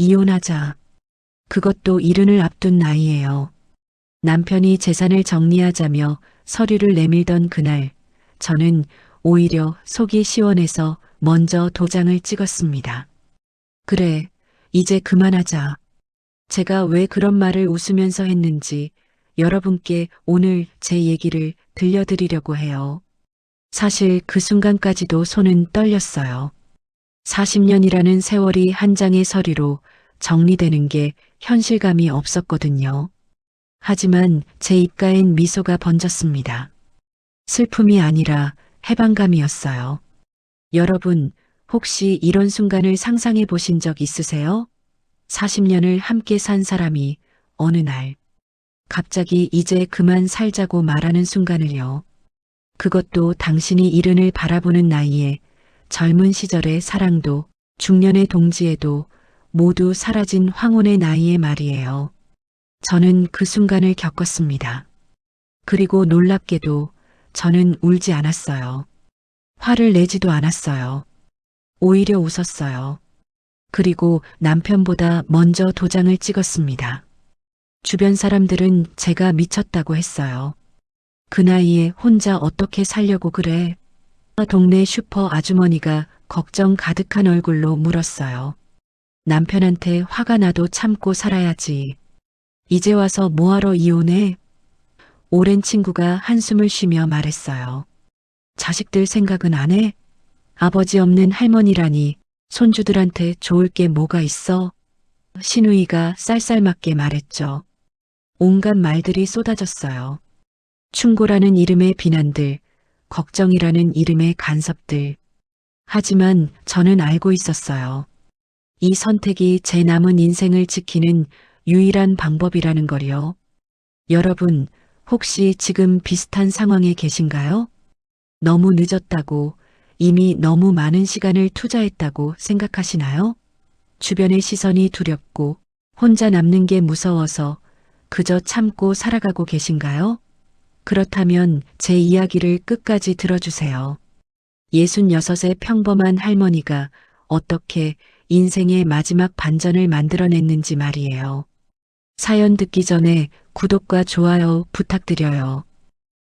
이혼하자. 그것도 이른을 앞둔 나이에요. 남편이 재산을 정리하자며 서류를 내밀던 그날, 저는 오히려 속이 시원해서 먼저 도장을 찍었습니다. 그래, 이제 그만하자. 제가 왜 그런 말을 웃으면서 했는지 여러분께 오늘 제 얘기를 들려드리려고 해요. 사실 그 순간까지도 손은 떨렸어요. 40년이라는 세월이 한 장의 서류로 정리되는 게 현실감이 없었거든요. 하지만 제 입가엔 미소가 번졌습니다. 슬픔이 아니라 해방감이었어요. 여러분, 혹시 이런 순간을 상상해 보신 적 있으세요? 40년을 함께 산 사람이 어느 날 갑자기 이제 그만 살자고 말하는 순간을요. 그것도 당신이 이른을 바라보는 나이에 젊은 시절의 사랑도 중년의 동지에도 모두 사라진 황혼의 나이에 말이에요. 저는 그 순간을 겪었습니다. 그리고 놀랍게도 저는 울지 않았어요. 화를 내지도 않았어요. 오히려 웃었어요. 그리고 남편보다 먼저 도장을 찍었습니다. 주변 사람들은 제가 미쳤다고 했어요. 그 나이에 혼자 어떻게 살려고 그래? 동네 슈퍼 아주머니가 걱정 가득한 얼굴로 물었어요. 남편한테 화가 나도 참고 살아야지. 이제 와서 뭐하러 이혼해? 오랜 친구가 한숨을 쉬며 말했어요. 자식들 생각은 안 해? 아버지 없는 할머니라니 손주들한테 좋을 게 뭐가 있어? 신우이가 쌀쌀맞게 말했죠. 온갖 말들이 쏟아졌어요. 충고라는 이름의 비난들, 걱정이라는 이름의 간섭들. 하지만 저는 알고 있었어요. 이 선택이 제 남은 인생을 지키는 유일한 방법이라는 걸요. 여러분, 혹시 지금 비슷한 상황에 계신가요? 너무 늦었다고, 이미 너무 많은 시간을 투자했다고 생각하시나요? 주변의 시선이 두렵고 혼자 남는 게 무서워서 그저 참고 살아가고 계신가요? 그렇다면 제 이야기를 끝까지 들어주세요. 66의 평범한 할머니가 어떻게 인생의 마지막 반전을 만들어냈는지 말이에요. 사연 듣기 전에 구독과 좋아요 부탁드려요.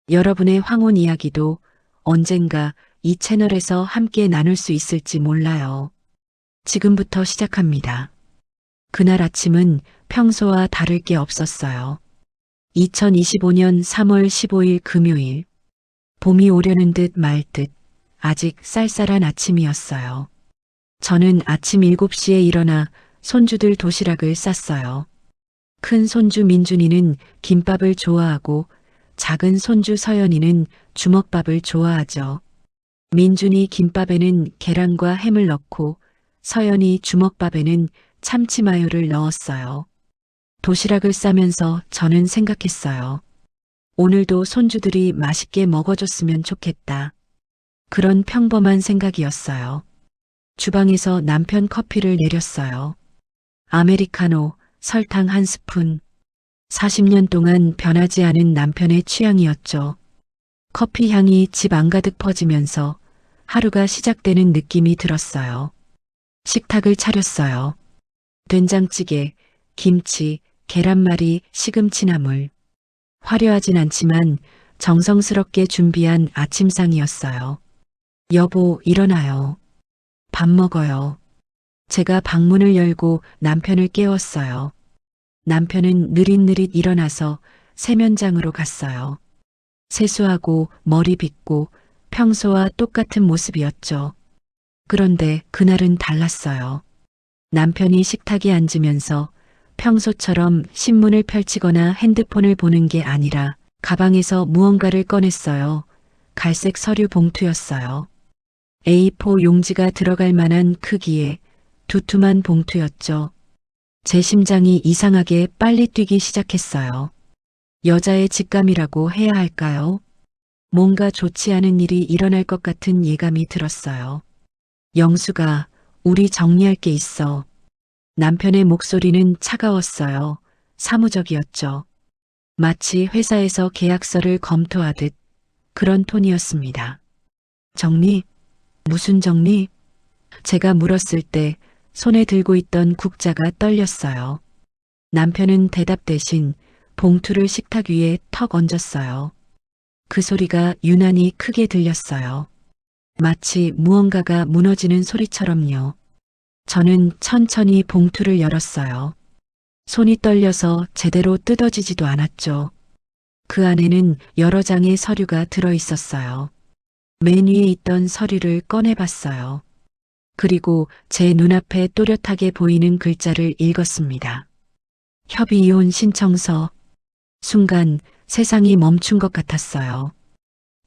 여러분의 황혼 이야기도 언젠가 이 채널에서 함께 나눌 수 있을지 몰라요. 지금부터 시작합니다. 그날 아침은 평소와 다를 게 없었어요. 2025년 3월 15일 금요일. 봄이 오려는 듯 말 듯 아직 쌀쌀한 아침이었어요. 저는 아침 7시에 일어나 손주들 도시락을 쌌어요. 큰 손주 민준이는 김밥을 좋아하고 작은 손주 서연이는 주먹밥을 좋아하죠. 민준이 김밥에는 계란과 햄을 넣고 서연이 주먹밥에는 참치마요를 넣었어요. 도시락을 싸면서 저는 생각했어요. 오늘도 손주들이 맛있게 먹어줬으면 좋겠다. 그런 평범한 생각이었어요. 주방에서 남편 커피를 내렸어요. 아메리카노, 설탕 한 스푼. 40년 동안 변하지 않은 남편의 취향이었죠. 커피 향이 집 안가득 퍼지면서 하루가 시작되는 느낌이 들었어요. 식탁을 차렸어요. 된장찌개, 김치, 계란말이, 시금치나물. 화려하진 않지만 정성스럽게 준비한 아침상이었어요. 여보, 일어나요. 밥 먹어요. 제가 방문을 열고 남편을 깨웠어요. 남편은 느릿느릿 일어나서 세면장으로 갔어요. 세수하고 머리 빗고 평소와 똑같은 모습이었죠. 그런데 그날은 달랐어요. 남편이 식탁에 앉으면서 평소처럼 신문을 펼치거나 핸드폰을 보는 게 아니라 가방에서 무언가를 꺼냈어요. 갈색 서류 봉투였어요. A4 용지가 들어갈 만한 크기의 두툼한 봉투였죠. 제 심장이 이상하게 빨리 뛰기 시작했어요. 여자의 직감이라고 해야 할까요? 뭔가 좋지 않은 일이 일어날 것 같은 예감이 들었어요. 영수가, 우리 정리할 게 있어. 남편의 목소리는 차가웠어요. 사무적이었죠. 마치 회사에서 계약서를 검토하듯 그런 톤이었습니다. 정리? 무슨 정리? 제가 물었을 때 손에 들고 있던 국자가 떨렸어요. 남편은 대답 대신 봉투를 식탁 위에 턱 얹었어요. 그 소리가 유난히 크게 들렸어요. 마치 무언가가 무너지는 소리처럼요. 저는 천천히 봉투를 열었어요. 손이 떨려서 제대로 뜯어지지도 않았죠. 그 안에는 여러 장의 서류가 들어 있었어요. 맨 위에 있던 서류를 꺼내봤어요. 그리고 제 눈앞에 또렷하게 보이는 글자를 읽었습니다. 협의 이혼 신청서. 순간 세상이 멈춘 것 같았어요.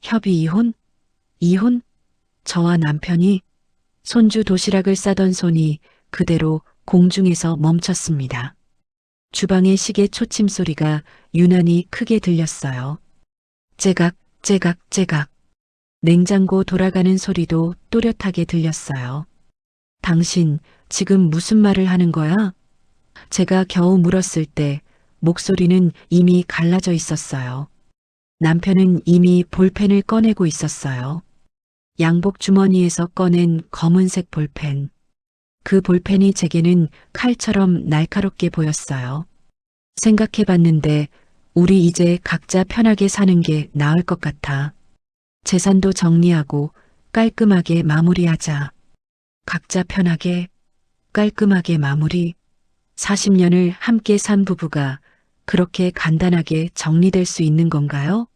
협의 이혼? 이혼? 저와 남편이 손주 도시락을 싸던 손이 그대로 공중에서 멈췄습니다. 주방의 시계 초침 소리가 유난히 크게 들렸어요. 째각, 째각, 째각. 냉장고 돌아가는 소리도 또렷하게 들렸어요. 당신 지금 무슨 말을 하는 거야? 제가 겨우 물었을 때 목소리는 이미 갈라져 있었어요. 남편은 이미 볼펜을 꺼내고 있었어요. 양복 주머니에서 꺼낸 검은색 볼펜. 그 볼펜이 제게는 칼처럼 날카롭게 보였어요. 생각해봤는데 우리 이제 각자 편하게 사는 게 나을 것 같아. 재산도 정리하고 깔끔하게 마무리하자. 각자 편하게, 깔끔하게 마무리. 40년을 함께 산 부부가 그렇게 간단하게 정리될 수 있는 건가요?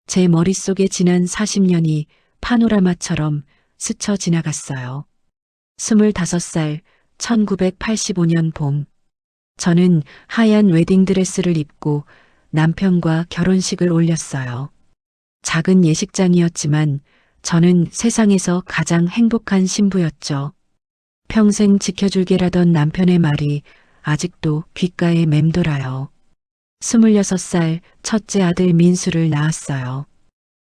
제 머릿속에 지난 40년이 파노라마처럼 스쳐 지나갔어요. 25살 1985년 봄. 저는 하얀 웨딩드레스를 입고 남편과 결혼식을 올렸어요. 작은 예식장이었지만 저는 세상에서 가장 행복한 신부였죠. 평생 지켜줄게라던 남편의 말이 아직도 귓가에 맴돌아요. 26살 첫째 아들 민수를 낳았어요.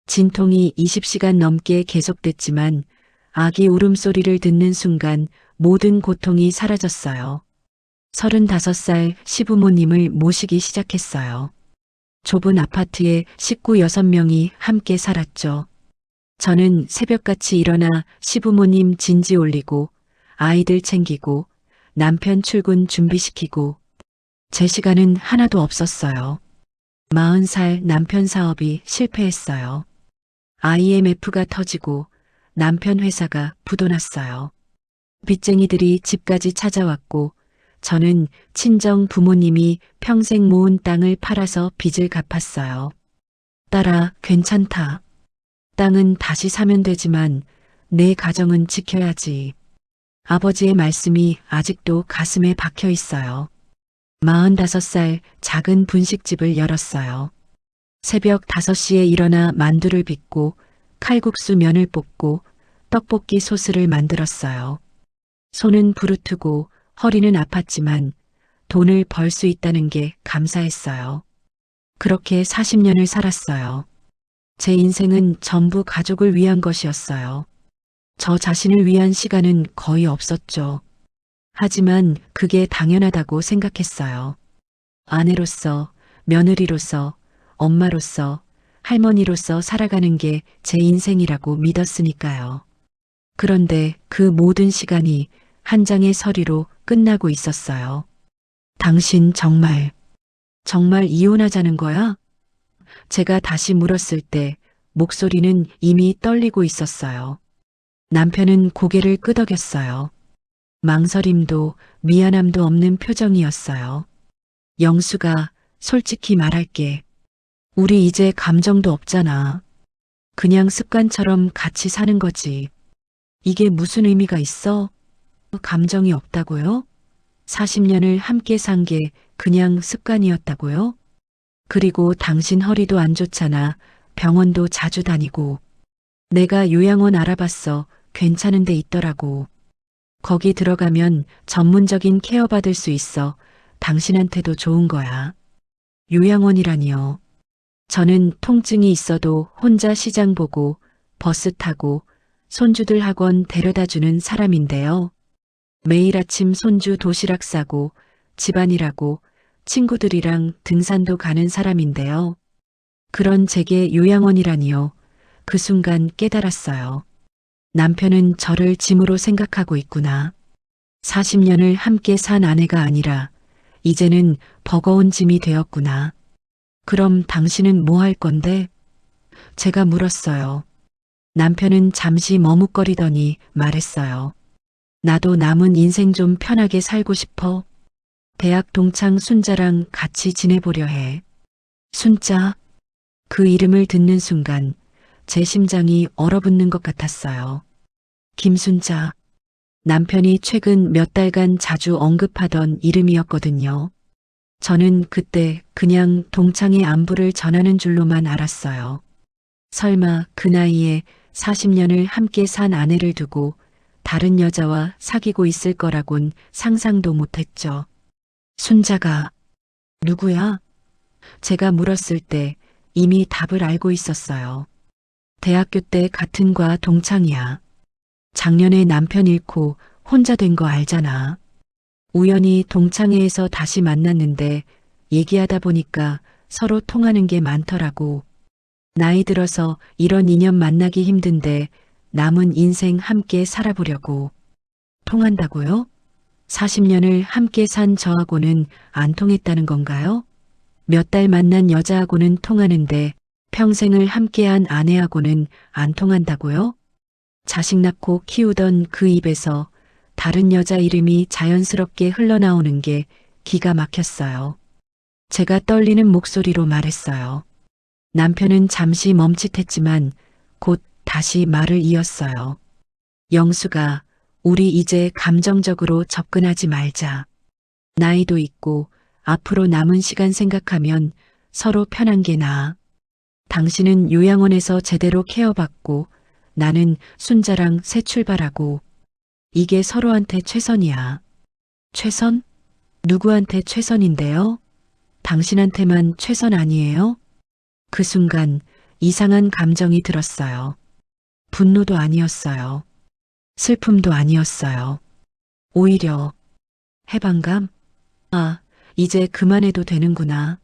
진통이 20시간 넘게 계속됐지만 아기 울음소리를 듣는 순간 모든 고통이 사라졌어요. 35살 시부모님을 모시기 시작했어요. 좁은 아파트에 식구 6명이 함께 살았죠. 저는 새벽같이 일어나 시부모님 진지 올리고 아이들 챙기고 남편 출근 준비시키고 제 시간은 하나도 없었어요. 40살 남편 사업이 실패했어요. IMF가 터지고 남편 회사가 부도났어요. 빚쟁이들이 집까지 찾아왔고 저는 친정 부모님이 평생 모은 땅을 팔아서 빚을 갚았어요. 딸아, 괜찮다. 땅은 다시 사면 되지만 내 가정은 지켜야지. 아버지의 말씀이 아직도 가슴에 박혀 있어요. 45살 작은 분식집을 열었어요. 새벽 5시에 일어나 만두를 빚고 칼국수 면을 볶고 떡볶이 소스를 만들었어요. 손은 부르트고 허리는 아팠지만 돈을 벌 수 있다는 게 감사했어요. 그렇게 40년을 살았어요. 제 인생은 전부 가족을 위한 것이었어요. 저 자신을 위한 시간은 거의 없었죠. 하지만 그게 당연하다고 생각했어요. 아내로서, 며느리로서, 엄마로서, 할머니로서 살아가는 게 제 인생이라고 믿었으니까요. 그런데 그 모든 시간이 한 장의 서류로 끝나고 있었어요. 당신 정말 이혼하자는 거야? 제가 다시 물었을 때 목소리는 이미 떨리고 있었어요. 남편은 고개를 끄덕였어요. 망설임도 미안함도 없는 표정이었어요. 영수가 솔직히 말할게. 우리 이제 감정도 없잖아. 그냥 습관처럼 같이 사는 거지. 이게 무슨 의미가 있어? 감정이 없다고요? 40년을 함께 산 게 그냥 습관이었다고요? 그리고 당신 허리도 안 좋잖아. 병원도 자주 다니고. 내가 요양원 알아봤어. 괜찮은 데 있더라고. 거기 들어가면 전문적인 케어 받을 수 있어. 당신한테도 좋은 거야. 요양원이라니요. 저는 통증이 있어도 혼자 시장 보고 버스 타고 손주들 학원 데려다 주는 사람인데요. 매일 아침 손주 도시락 싸고 집안일하고 친구들이랑 등산도 가는 사람인데요. 그런 제게 요양원이라니요. 그 순간 깨달았어요. 남편은 저를 짐으로 생각하고 있구나. 40년을 함께 산 아내가 아니라 이제는 버거운 짐이 되었구나. 그럼 당신은 뭐 할 건데? 제가 물었어요. 남편은 잠시 머뭇거리더니 말했어요. 나도 남은 인생 좀 편하게 살고 싶어. 대학 동창 순자랑 같이 지내보려 해. 순자. 그 이름을 듣는 순간 제 심장이 얼어붙는 것 같았어요. 김순자. 남편이 최근 몇 달간 자주 언급하던 이름이었거든요. 저는 그때 그냥 동창의 안부를 전하는 줄로만 알았어요. 설마 그 나이에 40년을 함께 산 아내를 두고 다른 여자와 사귀고 있을 거라곤 상상도 못했죠. 순자가 누구야? 제가 물었을 때 이미 답을 알고 있었어요. 대학교 때 같은 과 동창이야. 작년에 남편 잃고 혼자 된 거 알잖아. 우연히 동창회에서 다시 만났는데 얘기하다 보니까 서로 통하는 게 많더라고. 나이 들어서 이런 인연 만나기 힘든데 남은 인생 함께 살아보려고. 통한다고요? 40년을 함께 산 저하고는 안 통했다는 건가요? 몇 달 만난 여자하고는 통하는데 평생을 함께한 아내하고는 안 통한다고요? 자식 낳고 키우던 그 입에서 다른 여자 이름이 자연스럽게 흘러나오는 게 기가 막혔어요. 제가 떨리는 목소리로 말했어요. 남편은 잠시 멈칫했지만 곧 다시 말을 이었어요. 영수가, 우리 이제 감정적으로 접근하지 말자. 나이도 있고 앞으로 남은 시간 생각하면 서로 편한 게 나아. 당신은 요양원에서 제대로 케어받고 나는 순자랑 새 출발하고 이게 서로한테 최선이야. 최선? 누구한테 최선인데요? 당신한테만 최선 아니에요? 그 순간 이상한 감정이 들었어요. 분노도 아니었어요. 슬픔도 아니었어요. 오히려 해방감? 아, 이제 그만해도 되는구나.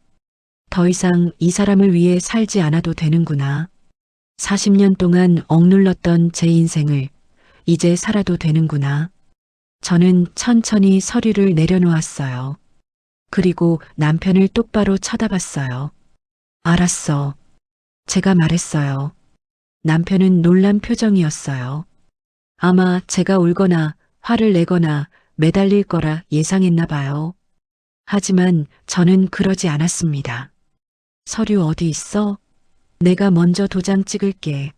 더 이상 이 사람을 위해 살지 않아도 되는구나. 40년 동안 억눌렀던 제 인생을 이제 살아도 되는구나. 저는 천천히 서류를 내려놓았어요. 그리고 남편을 똑바로 쳐다봤어요. 알았어. 제가 말했어요. 남편은 놀란 표정이었어요. 아마 제가 울거나 화를 내거나 매달릴 거라 예상했나 봐요. 하지만 저는 그러지 않았습니다. 서류 어디 있어? 내가 먼저 도장 찍을게.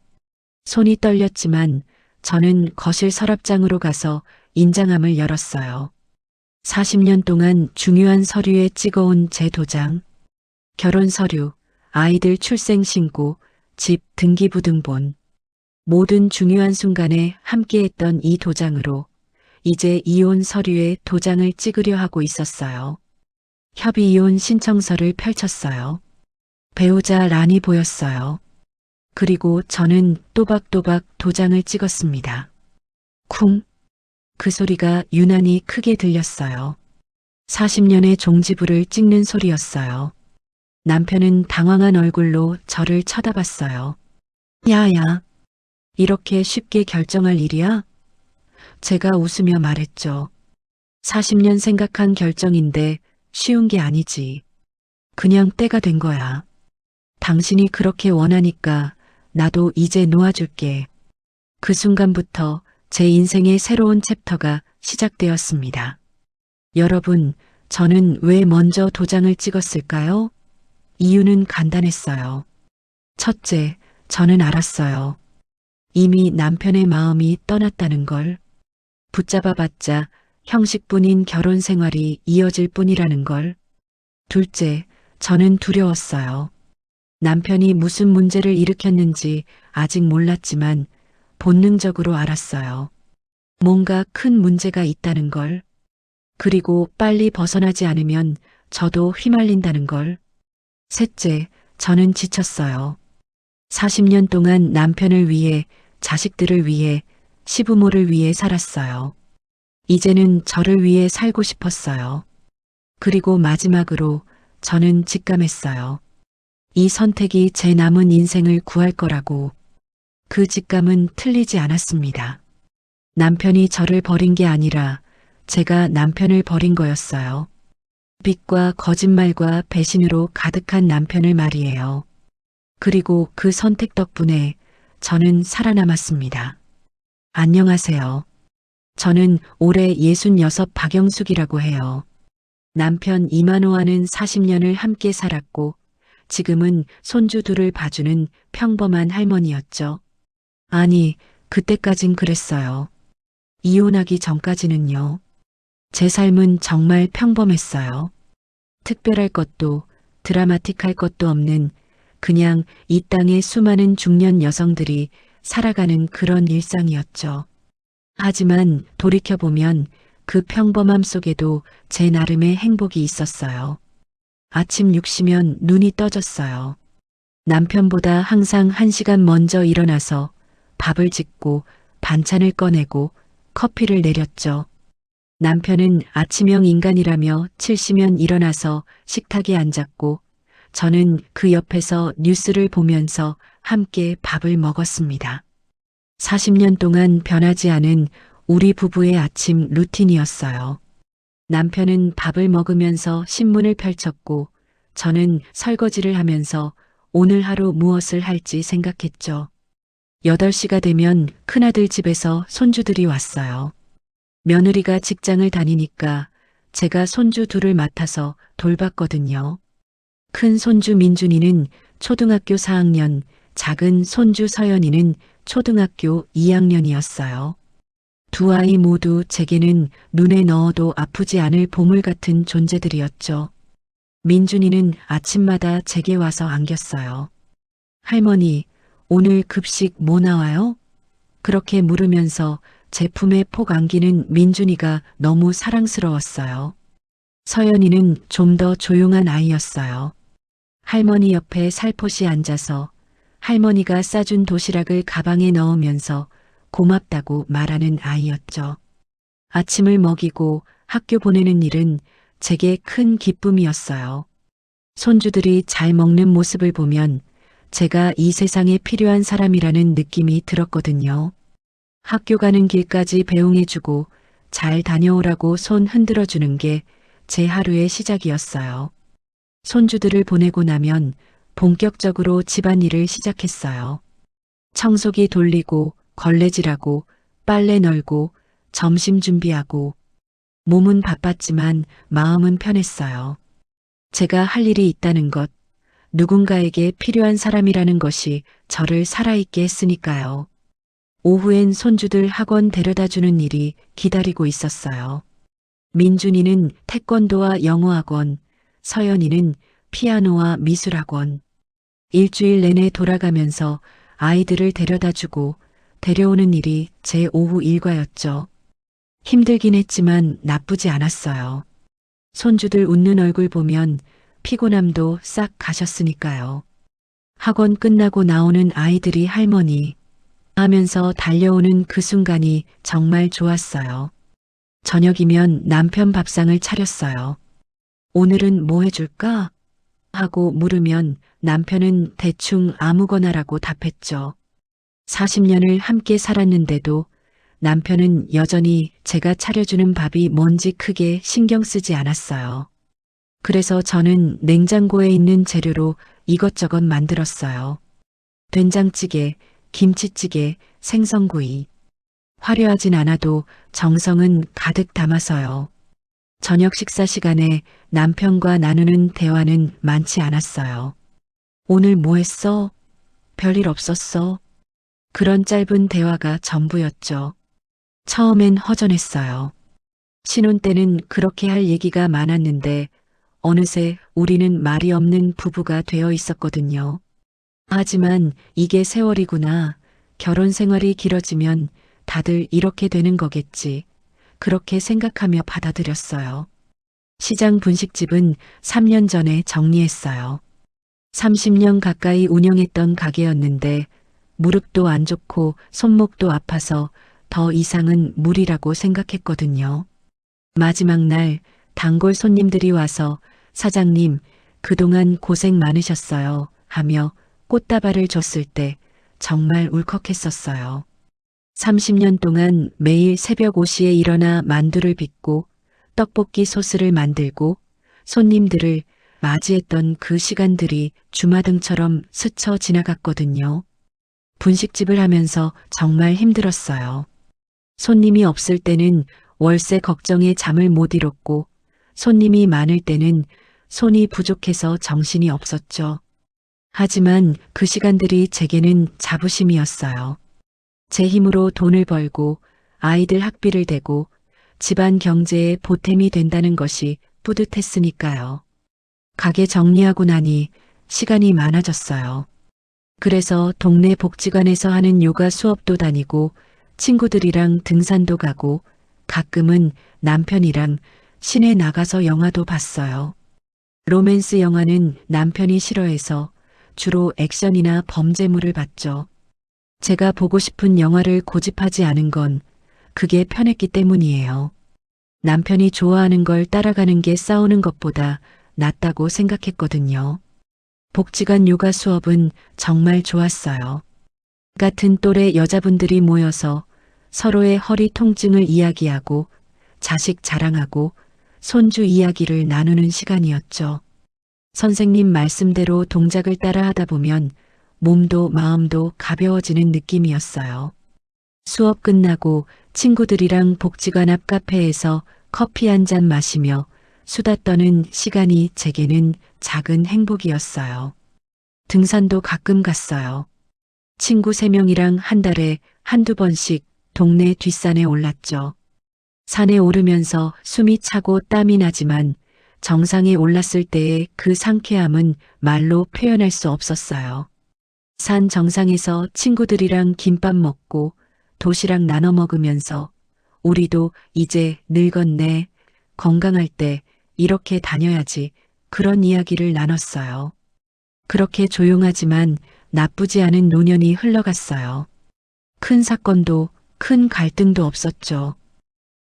손이 떨렸지만 저는 거실 서랍장으로 가서 인장함을 열었어요. 40년 동안 중요한 서류에 찍어온 제 도장, 결혼 서류, 아이들 출생 신고, 집 등기부등본, 모든 중요한 순간에 함께했던 이 도장으로 이제 이혼 서류에 도장을 찍으려 하고 있었어요. 협의 이혼 신청서를 펼쳤어요. 배우자 란이 보였어요. 그리고 저는 또박또박 도장을 찍었습니다. 쿵. 그 소리가 유난히 크게 들렸어요. 40년의 종지부를 찍는 소리였어요. 남편은 당황한 얼굴로 저를 쳐다봤어요. 야야, 이렇게 쉽게 결정할 일이야? 제가 웃으며 말했죠. 40년 생각한 결정인데 쉬운 게 아니지. 그냥 때가 된 거야. 당신이 그렇게 원하니까 나도 이제 놓아줄게. 그 순간부터 제 인생의 새로운 챕터가 시작되었습니다. 여러분, 저는 왜 먼저 도장을 찍었을까요? 이유는 간단했어요. 첫째, 저는 알았어요. 이미 남편의 마음이 떠났다는 걸. 붙잡아봤자 형식뿐인 결혼 생활이 이어질 뿐이라는 걸. 둘째, 저는 두려웠어요. 남편이 무슨 문제를 일으켰는지 아직 몰랐지만 본능적으로 알았어요. 뭔가 큰 문제가 있다는 걸. 그리고 빨리 벗어나지 않으면 저도 휘말린다는 걸. 셋째, 저는 지쳤어요. 40년 동안 남편을 위해, 자식들을 위해, 시부모를 위해 살았어요. 이제는 저를 위해 살고 싶었어요. 그리고 마지막으로 저는 직감했어요. 이 선택이 제 남은 인생을 구할 거라고. 그 직감은 틀리지 않았습니다. 남편이 저를 버린 게 아니라 제가 남편을 버린 거였어요. 빚과 거짓말과 배신으로 가득한 남편을 말이에요. 그리고 그 선택 덕분에 저는 살아남았습니다. 안녕하세요. 저는 올해 66 박영숙이라고 해요. 남편 이만호와는 40년을 함께 살았고 지금은 손주 둘을 봐주는 평범한 할머니였죠. 아니, 그때까진 그랬어요. 이혼하기 전까지는요. 제 삶은 정말 평범했어요. 특별할 것도 드라마틱할 것도 없는 그냥 이 땅의 수많은 중년 여성들이 살아가는 그런 일상이었죠. 하지만 돌이켜보면 그 평범함 속에도 제 나름의 행복이 있었어요. 아침 6시면 눈이 떠졌어요. 남편보다 항상 1시간 먼저 일어나서 밥을 짓고 반찬을 꺼내고 커피를 내렸죠. 남편은 아침형 인간이라며 7시면 일어나서 식탁에 앉았고 저는 그 옆에서 뉴스를 보면서 함께 밥을 먹었습니다. 40년 동안 변하지 않은 우리 부부의 아침 루틴이었어요. 남편은 밥을 먹으면서 신문을 펼쳤고 저는 설거지를 하면서 오늘 하루 무엇을 할지 생각했죠. 8시가 되면 큰아들 집에서 손주들이 왔어요. 며느리가 직장을 다니니까 제가 손주 둘을 맡아서 돌봤거든요. 큰 손주 민준이는 초등학교 4학년, 작은 손주 서연이는 초등학교 2학년이었어요. 두 아이 모두 제게는 눈에 넣어도 아프지 않을 보물 같은 존재들이었죠. 민준이는 아침마다 제게 와서 안겼어요. 할머니, 오늘 급식 뭐 나와요? 그렇게 물으면서 제 품에 폭 안기는 민준이가 너무 사랑스러웠어요. 서연이는 좀 더 조용한 아이였어요. 할머니 옆에 살포시 앉아서 할머니가 싸준 도시락을 가방에 넣으면서 고맙다고 말하는 아이였죠. 아침을 먹이고 학교 보내는 일은 제게 큰 기쁨이었어요. 손주들이 잘 먹는 모습을 보면 제가 이 세상에 필요한 사람이라는 느낌이 들었거든요. 학교 가는 길까지 배웅해주고 잘 다녀오라고 손 흔들어주는 게 제 하루의 시작이었어요. 손주들을 보내고 나면 본격적으로 집안일을 시작했어요. 청소기 돌리고 걸레질하고 빨래 널고 점심 준비하고 몸은 바빴지만 마음은 편했어요. 제가 할 일이 있다는 것, 누군가에게 필요한 사람이라는 것이 저를 살아있게 했으니까요. 오후엔 손주들 학원 데려다 주는 일이 기다리고 있었어요. 민준이는 태권도와 영어학원, 서연이는 피아노와 미술학원. 일주일 내내 돌아가면서 아이들을 데려다 주고 데려오는 일이 제 오후 일과였죠. 힘들긴 했지만 나쁘지 않았어요. 손주들 웃는 얼굴 보면 피곤함도 싹 가셨으니까요. 학원 끝나고 나오는 아이들이 할머니 하면서 달려오는 그 순간이 정말 좋았어요. 저녁이면 남편 밥상을 차렸어요. 오늘은 뭐 해줄까? 하고 물으면 남편은 대충 아무거나라고 답했죠. 40년을 함께 살았는데도 남편은 여전히 제가 차려주는 밥이 뭔지 크게 신경 쓰지 않았어요. 그래서 저는 냉장고에 있는 재료로 이것저것 만들었어요. 된장찌개, 김치찌개, 생선구이. 화려하진 않아도 정성은 가득 담아서요. 저녁 식사 시간에 남편과 나누는 대화는 많지 않았어요. 오늘 뭐 했어? 별일 없었어? 그런 짧은 대화가 전부였죠. 처음엔 허전했어요. 신혼 때는 그렇게 할 얘기가 많았는데 어느새 우리는 말이 없는 부부가 되어 있었거든요. 하지만 이게 세월이구나. 결혼 생활이 길어지면 다들 이렇게 되는 거겠지. 그렇게 생각하며 받아들였어요. 시장 분식집은 3년 전에 정리했어요. 30년 가까이 운영했던 가게였는데 무릎도 안 좋고 손목도 아파서 더 이상은 무리라고 생각했거든요. 마지막 날 단골 손님들이 와서 사장님, 그동안 고생 많으셨어요 하며 꽃다발을 줬을 때 정말 울컥했었어요. 30년 동안 매일 새벽 5시에 일어나 만두를 빚고 떡볶이 소스를 만들고 손님들을 맞이했던 그 시간들이 주마등처럼 스쳐 지나갔거든요. 분식집을 하면서 정말 힘들었어요. 손님이 없을 때는 월세 걱정에 잠을 못 이뤘고 손님이 많을 때는 손이 부족해서 정신이 없었죠. 하지만 그 시간들이 제게는 자부심이었어요. 제 힘으로 돈을 벌고 아이들 학비를 대고 집안 경제에 보탬이 된다는 것이 뿌듯했으니까요. 가게 정리하고 나니 시간이 많아졌어요. 그래서 동네 복지관에서 하는 요가 수업도 다니고 친구들이랑 등산도 가고 가끔은 남편이랑 시내 나가서 영화도 봤어요. 로맨스 영화는 남편이 싫어해서 주로 액션이나 범죄물을 봤죠. 제가 보고 싶은 영화를 고집하지 않은 건 그게 편했기 때문이에요. 남편이 좋아하는 걸 따라가는 게 싸우는 것보다 낫다고 생각했거든요. 복지관 요가 수업은 정말 좋았어요. 같은 또래 여자분들이 모여서 서로의 허리 통증을 이야기하고 자식 자랑하고 손주 이야기를 나누는 시간이었죠. 선생님 말씀대로 동작을 따라 하다 보면 몸도 마음도 가벼워지는 느낌이었어요. 수업 끝나고 친구들이랑 복지관 앞 카페에서 커피 한 잔 마시며 수다 떠는 시간이 제게는 작은 행복이었어요. 등산도 가끔 갔어요. 친구 3명이랑 한 달에 한두 번씩 동네 뒷산에 올랐죠. 산에 오르면서 숨이 차고 땀이 나지만 정상에 올랐을 때의 그 상쾌함은 말로 표현할 수 없었어요. 산 정상에서 친구들이랑 김밥 먹고 도시락 나눠 먹으면서 우리도 이제 늙었네, 건강할 때 이렇게 다녀야지 그런 이야기를 나눴어요. 그렇게 조용하지만 나쁘지 않은 노년이 흘러갔어요. 큰 사건도 큰 갈등도 없었죠.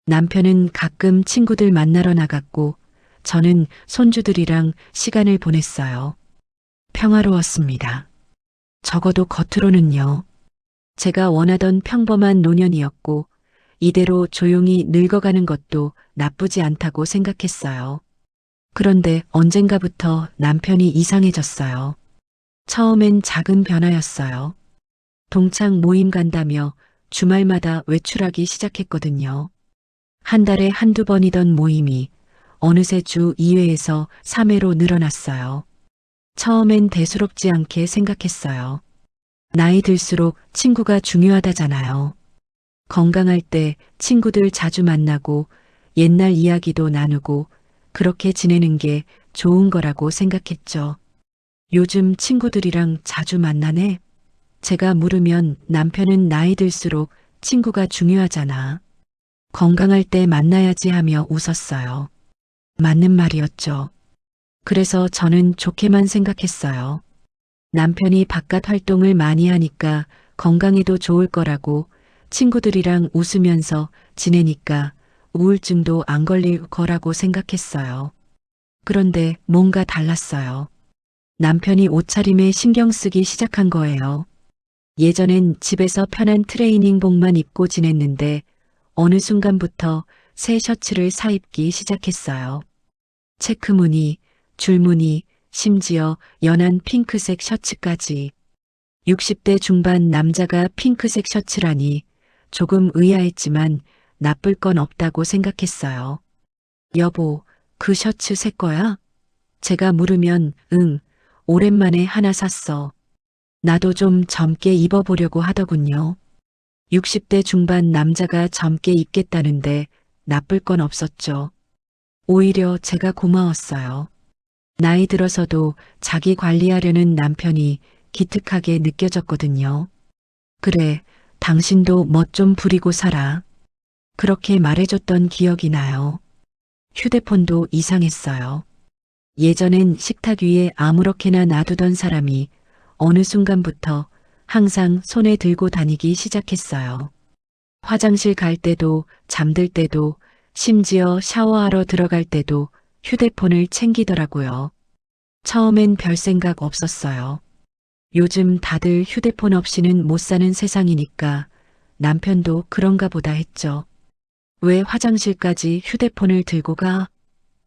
남편은 가끔 친구들 만나러 나갔고 저는 손주들이랑 시간을 보냈어요. 평화로웠습니다. 적어도 겉으로는요. 제가 원하던 평범한 노년이었고 이대로 조용히 늙어가는 것도 나쁘지 않다고 생각했어요. 그런데 언젠가부터 남편이 이상해졌어요. 처음엔 작은 변화였어요. 동창 모임 간다며 주말마다 외출하기 시작했거든요. 한 달에 한두 번이던 모임이 어느새 주 2회에서 3회로 늘어났어요. 처음엔 대수롭지 않게 생각했어요. 나이 들수록 친구가 중요하다잖아요. 건강할 때 친구들 자주 만나고 옛날 이야기도 나누고 그렇게 지내는 게 좋은 거라고 생각했죠. 요즘 친구들이랑 자주 만나네? 제가 물으면 남편은 나이 들수록 친구가 중요하잖아. 건강할 때 만나야지 하며 웃었어요. 맞는 말이었죠. 그래서 저는 좋게만 생각했어요. 남편이 바깥 활동을 많이 하니까 건강에도 좋을 거라고 친구들이랑 웃으면서 지내니까 우울증도 안 걸릴 거라고 생각했어요. 그런데 뭔가 달랐어요. 남편이 옷차림에 신경 쓰기 시작한 거예요. 예전엔 집에서 편한 트레이닝복만 입고 지냈는데 어느 순간부터 새 셔츠를 사입기 시작했어요. 체크무늬, 줄무늬, 심지어 연한 핑크색 셔츠까지. 60대 중반 남자가 핑크색 셔츠라니 조금 의아했지만 나쁠 건 없다고 생각했어요. 여보, 그 셔츠 새 거야? 제가 물으면 응, 오랜만에 하나 샀어. 나도 좀 젊게 입어보려고 하더군요. 60대 중반 남자가 젊게 입겠다는데 나쁠 건 없었죠. 오히려 제가 고마웠어요. 나이 들어서도 자기 관리하려는 남편이 기특하게 느껴졌거든요. 그래, 당신도 멋 좀 부리고 살아. 그렇게 말해줬던 기억이 나요. 휴대폰도 이상했어요. 예전엔 식탁 위에 아무렇게나 놔두던 사람이 어느 순간부터 항상 손에 들고 다니기 시작했어요. 화장실 갈 때도 잠들 때도 심지어 샤워하러 들어갈 때도 휴대폰을 챙기더라고요. 처음엔 별 생각 없었어요. 요즘 다들 휴대폰 없이는 못 사는 세상이니까 남편도 그런가 보다 했죠. 왜 화장실까지 휴대폰을 들고 가?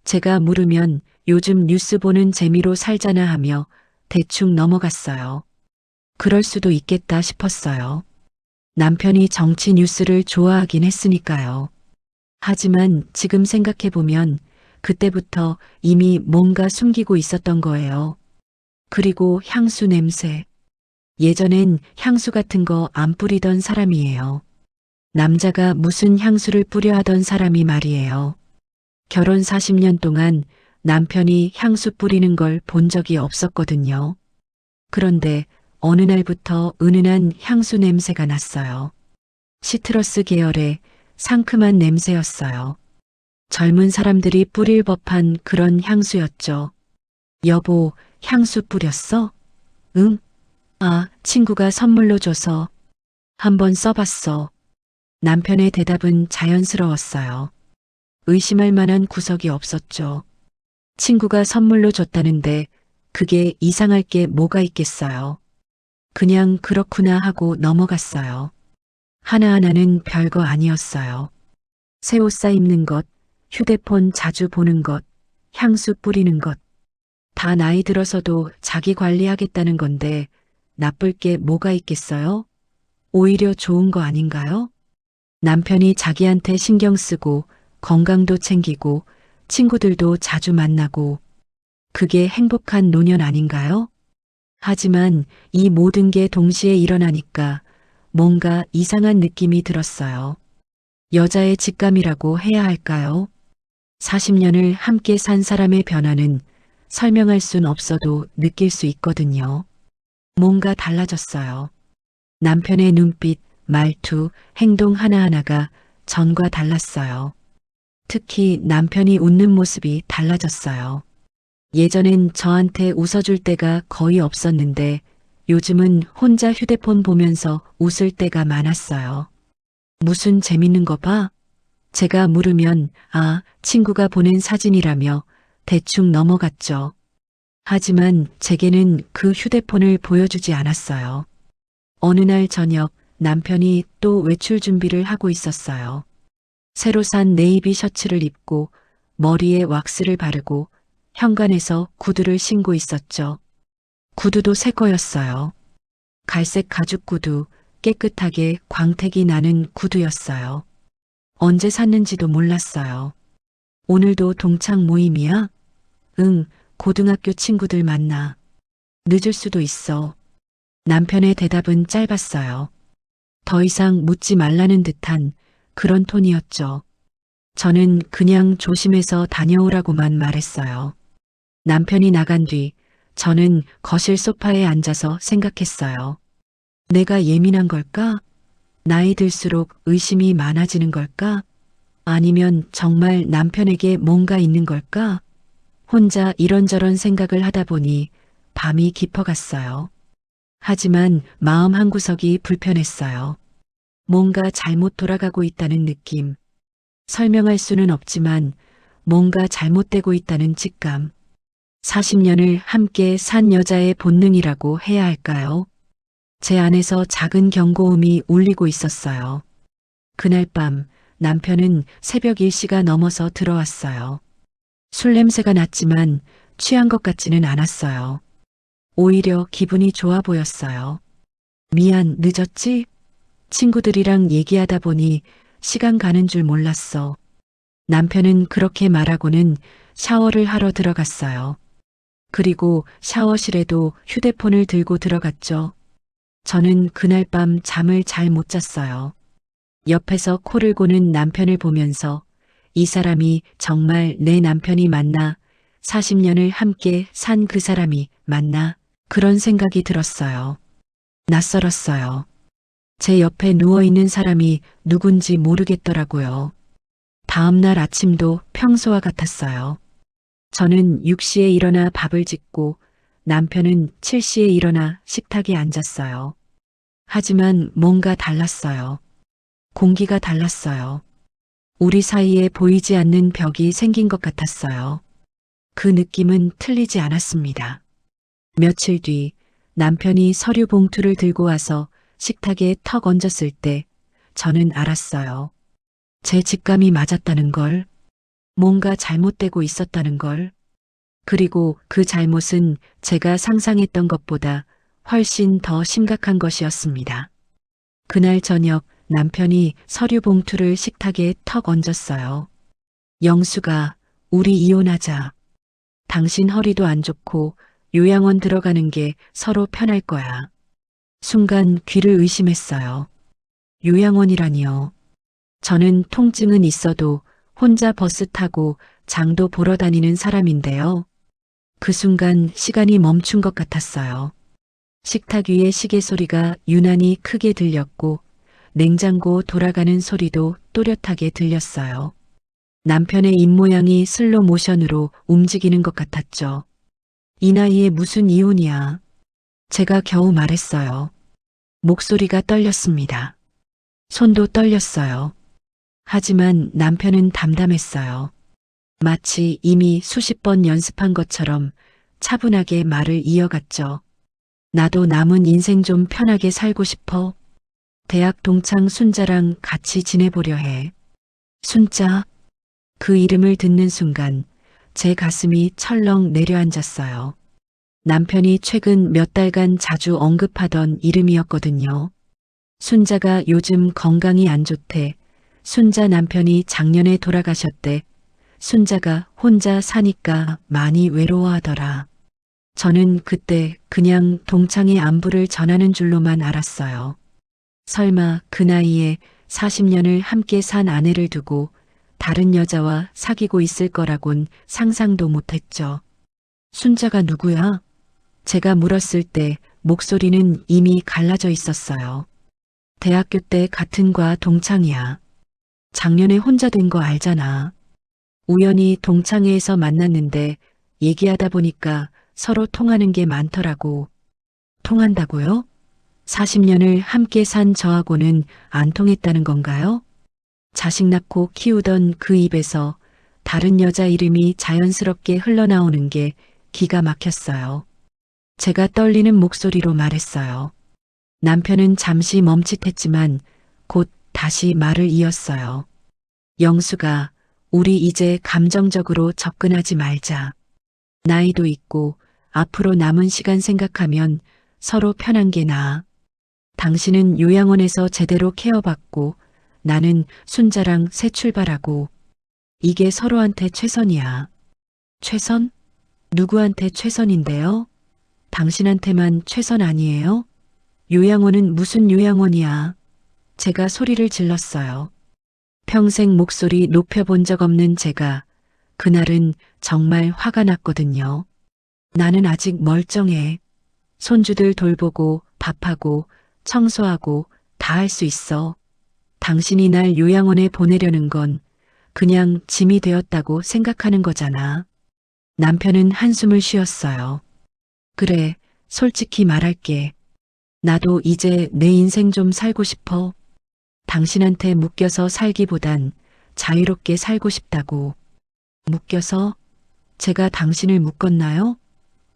제가 물으면 요즘 뉴스 보는 재미로 살잖아 하며 대충 넘어갔어요. 그럴 수도 있겠다 싶었어요. 남편이 정치 뉴스를 좋아하긴 했으니까요. 하지만 지금 생각해보면 그때부터 이미 뭔가 숨기고 있었던 거예요. 그리고 향수 냄새. 예전엔 향수 같은 거 안 뿌리던 사람이에요. 남자가 무슨 향수를 뿌려 하던 사람이 말이에요. 결혼 40년 동안 남편이 향수 뿌리는 걸 본 적이 없었거든요. 그런데 어느 날부터 은은한 향수 냄새가 났어요. 시트러스 계열의 상큼한 냄새였어요. 젊은 사람들이 뿌릴 법한 그런 향수였죠. 여보, 향수 뿌렸어? 응? 아, 친구가 선물로 줘서 한번 써봤어. 남편의 대답은 자연스러웠어요. 의심할 만한 구석이 없었죠. 친구가 선물로 줬다는데 그게 이상할 게 뭐가 있겠어요. 그냥 그렇구나 하고 넘어갔어요. 하나하나는 별거 아니었어요. 새 옷 사입는 것, 휴대폰 자주 보는 것, 향수 뿌리는 것. 다 나이 들어서도 자기 관리하겠다는 건데 나쁠 게 뭐가 있겠어요? 오히려 좋은 거 아닌가요? 남편이 자기한테 신경 쓰고 건강도 챙기고 친구들도 자주 만나고 그게 행복한 노년 아닌가요? 하지만 이 모든 게 동시에 일어나니까 뭔가 이상한 느낌이 들었어요. 여자의 직감이라고 해야 할까요? 40년을 함께 산 사람의 변화는 설명할 순 없어도 느낄 수 있거든요. 뭔가 달라졌어요. 남편의 눈빛, 말투, 행동 하나하나가 전과 달랐어요. 특히 남편이 웃는 모습이 달라졌어요. 예전엔 저한테 웃어줄 때가 거의 없었는데 요즘은 혼자 휴대폰 보면서 웃을 때가 많았어요. 무슨 재밌는 거 봐? 제가 물으면 아, 친구가 보낸 사진이라며 대충 넘어갔죠. 하지만 제게는 그 휴대폰을 보여주지 않았어요. 어느 날 저녁 남편이 또 외출 준비를 하고 있었어요. 새로 산 네이비 셔츠를 입고 머리에 왁스를 바르고 현관에서 구두를 신고 있었죠. 구두도 새 거였어요. 갈색 가죽 구두, 깨끗하게 광택이 나는 구두였어요. 언제 샀는지도 몰랐어요. 오늘도 동창 모임이야? 응, 고등학교 친구들 만나. 늦을 수도 있어. 남편의 대답은 짧았어요. 더 이상 묻지 말라는 듯한 그런 톤이었죠. 저는 그냥 조심해서 다녀오라고만 말했어요. 남편이 나간 뒤 저는 거실 소파에 앉아서 생각했어요. 내가 예민한 걸까? 나이 들수록 의심이 많아지는 걸까? 아니면 정말 남편에게 뭔가 있는 걸까? 혼자 이런저런 생각을 하다 보니 밤이 깊어갔어요. 하지만 마음 한구석이 불편했어요. 뭔가 잘못 돌아가고 있다는 느낌. 설명할 수는 없지만 뭔가 잘못되고 있다는 직감. 40년을 함께 산 여자의 본능이라고 해야 할까요? 제 안에서 작은 경고음이 울리고 있었어요. 그날 밤 남편은 새벽 1시가 넘어서 들어왔어요. 술 냄새가 났지만 취한 것 같지는 않았어요. 오히려 기분이 좋아 보였어요. 미안, 늦었지? 친구들이랑 얘기하다 보니 시간 가는 줄 몰랐어. 남편은 그렇게 말하고는 샤워를 하러 들어갔어요. 그리고 샤워실에도 휴대폰을 들고 들어갔죠. 저는 그날 밤 잠을 잘 못 잤어요. 옆에서 코를 고는 남편을 보면서 이 사람이 정말 내 남편이 맞나? 40년을 함께 산 그 사람이 맞나? 그런 생각이 들었어요. 낯설었어요. 제 옆에 누워있는 사람이 누군지 모르겠더라고요. 다음날 아침도 평소와 같았어요. 저는 6시에 일어나 밥을 짓고 남편은 7시에 일어나 식탁에 앉았어요. 하지만 뭔가 달랐어요. 공기가 달랐어요. 우리 사이에 보이지 않는 벽이 생긴 것 같았어요. 그 느낌은 틀리지 않았습니다. 며칠 뒤 남편이 서류 봉투를 들고 와서 식탁에 턱 얹었을 때 저는 알았어요. 제 직감이 맞았다는 걸, 뭔가 잘못되고 있었다는 걸. 그리고 그 잘못은 제가 상상했던 것보다 훨씬 더 심각한 것이었습니다. 그날 저녁 남편이 서류 봉투를 식탁에 턱 얹었어요. 영수가, 우리 이혼하자. 당신 허리도 안 좋고 요양원 들어가는 게 서로 편할 거야. 순간 귀를 의심했어요. 요양원이라니요. 저는 통증은 있어도 혼자 버스 타고 장도 보러 다니는 사람인데요. 그 순간 시간이 멈춘 것 같았어요. 식탁 위의 시계 소리가 유난히 크게 들렸고 냉장고 돌아가는 소리도 또렷하게 들렸어요. 남편의 입모양이 슬로 모션으로 움직이는 것 같았죠. 이 나이에 무슨 이혼이야. 제가 겨우 말했어요. 목소리가 떨렸습니다. 손도 떨렸어요. 하지만 남편은 담담했어요. 마치 이미 수십 번 연습한 것처럼 차분하게 말을 이어갔죠. 나도 남은 인생 좀 편하게 살고 싶어. 대학 동창 순자랑 같이 지내보려 해. 순자. 그 이름을 듣는 순간 제 가슴이 철렁 내려앉았어요. 남편이 최근 몇 달간 자주 언급하던 이름이었거든요. 순자가 요즘 건강이 안 좋대. 순자 남편이 작년에 돌아가셨대. 순자가 혼자 사니까 많이 외로워하더라. 저는 그때 그냥 동창의 안부를 전하는 줄로만 알았어요. 설마 그 나이에 40년을 함께 산 아내를 두고 다른 여자와 사귀고 있을 거라곤 상상도 못했죠. 순자가 누구야? 제가 물었을 때 목소리는 이미 갈라져 있었어요. 대학교 때 같은 과 동창이야. 작년에 혼자 된 거 알잖아. 우연히 동창회에서 만났는데 얘기하다 보니까 서로 통하는 게 많더라고. 통한다고요? 40년을 함께 산 저하고는 안 통했다는 건가요? 자식 낳고 키우던 그 입에서 다른 여자 이름이 자연스럽게 흘러나오는 게 기가 막혔어요. 제가 떨리는 목소리로 말했어요. 남편은 잠시 멈칫했지만 곧 다시 말을 이었어요. 영수가, 우리 이제 감정적으로 접근하지 말자. 나이도 있고 앞으로 남은 시간 생각하면 서로 편한 게 나아. 당신은 요양원에서 제대로 케어받고 나는 순자랑 새 출발하고 이게 서로한테 최선이야. 최선? 누구한테 최선인데요? 당신한테만 최선 아니에요? 요양원은 무슨 요양원이야. 제가 소리를 질렀어요. 평생 목소리 높여본 적 없는 제가 그날은 정말 화가 났거든요. 나는 아직 멀쩡해. 손주들 돌보고 밥하고 청소하고 다 할 수 있어. 당신이 날 요양원에 보내려는 건 그냥 짐이 되었다고 생각하는 거잖아. 남편은 한숨을 쉬었어요. 그래, 솔직히 말할게. 나도 이제 내 인생 좀 살고 싶어. 당신한테 묶여서 살기보단 자유롭게 살고 싶다고. 묶여서? 제가 당신을 묶었나요?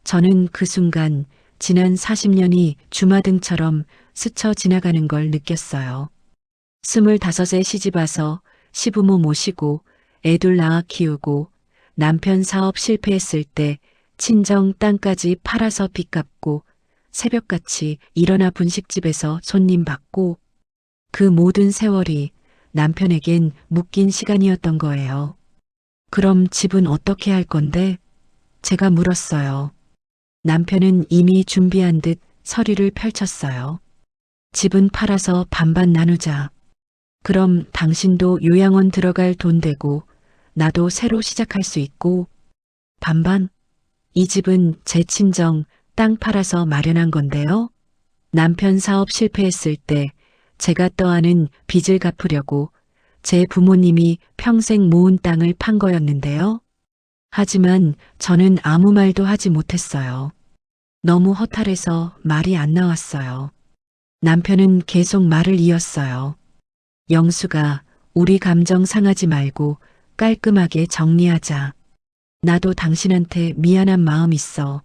저는 그 순간 지난 40년이 주마등처럼 스쳐 지나가는 걸 느꼈어요. 25에 시집와서 시부모 모시고 애둘 낳아 키우고 남편 사업 실패했을 때 친정 땅까지 팔아서 빚 갚고 새벽같이 일어나 분식집에서 손님 받고 그 모든 세월이 남편에겐 묶인 시간이었던 거예요. 그럼 집은 어떻게 할 건데? 제가 물었어요. 남편은 이미 준비한 듯 서류를 펼쳤어요. 집은 팔아서 반반 나누자. 그럼 당신도 요양원 들어갈 돈 되고 나도 새로 시작할 수 있고 반반? 이 집은 제 친정 땅 팔아서 마련한 건데요. 남편 사업 실패했을 때 제가 떠안은 빚을 갚으려고 제 부모님이 평생 모은 땅을 판 거였는데요. 하지만 저는 아무 말도 하지 못했어요. 너무 허탈해서 말이 안 나왔어요. 남편은 계속 말을 이었어요. 영수가, 우리 감정 상하지 말고 깔끔하게 정리하자. 나도 당신한테 미안한 마음 있어.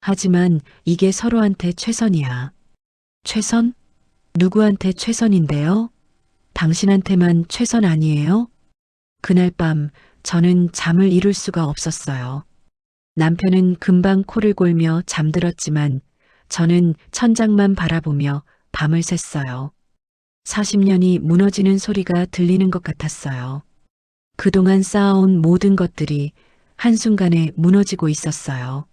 하지만 이게 서로한테 최선이야. 최선? 누구한테 최선인데요? 당신한테만 최선 아니에요? 그날 밤 저는 잠을 이룰 수가 없었어요. 남편은 금방 코를 골며 잠들었지만 저는 천장만 바라보며 밤을 샜어요. 40년이 무너지는 소리가 들리는 것 같았어요. 그동안 쌓아온 모든 것들이 한순간에 무너지고 있었어요.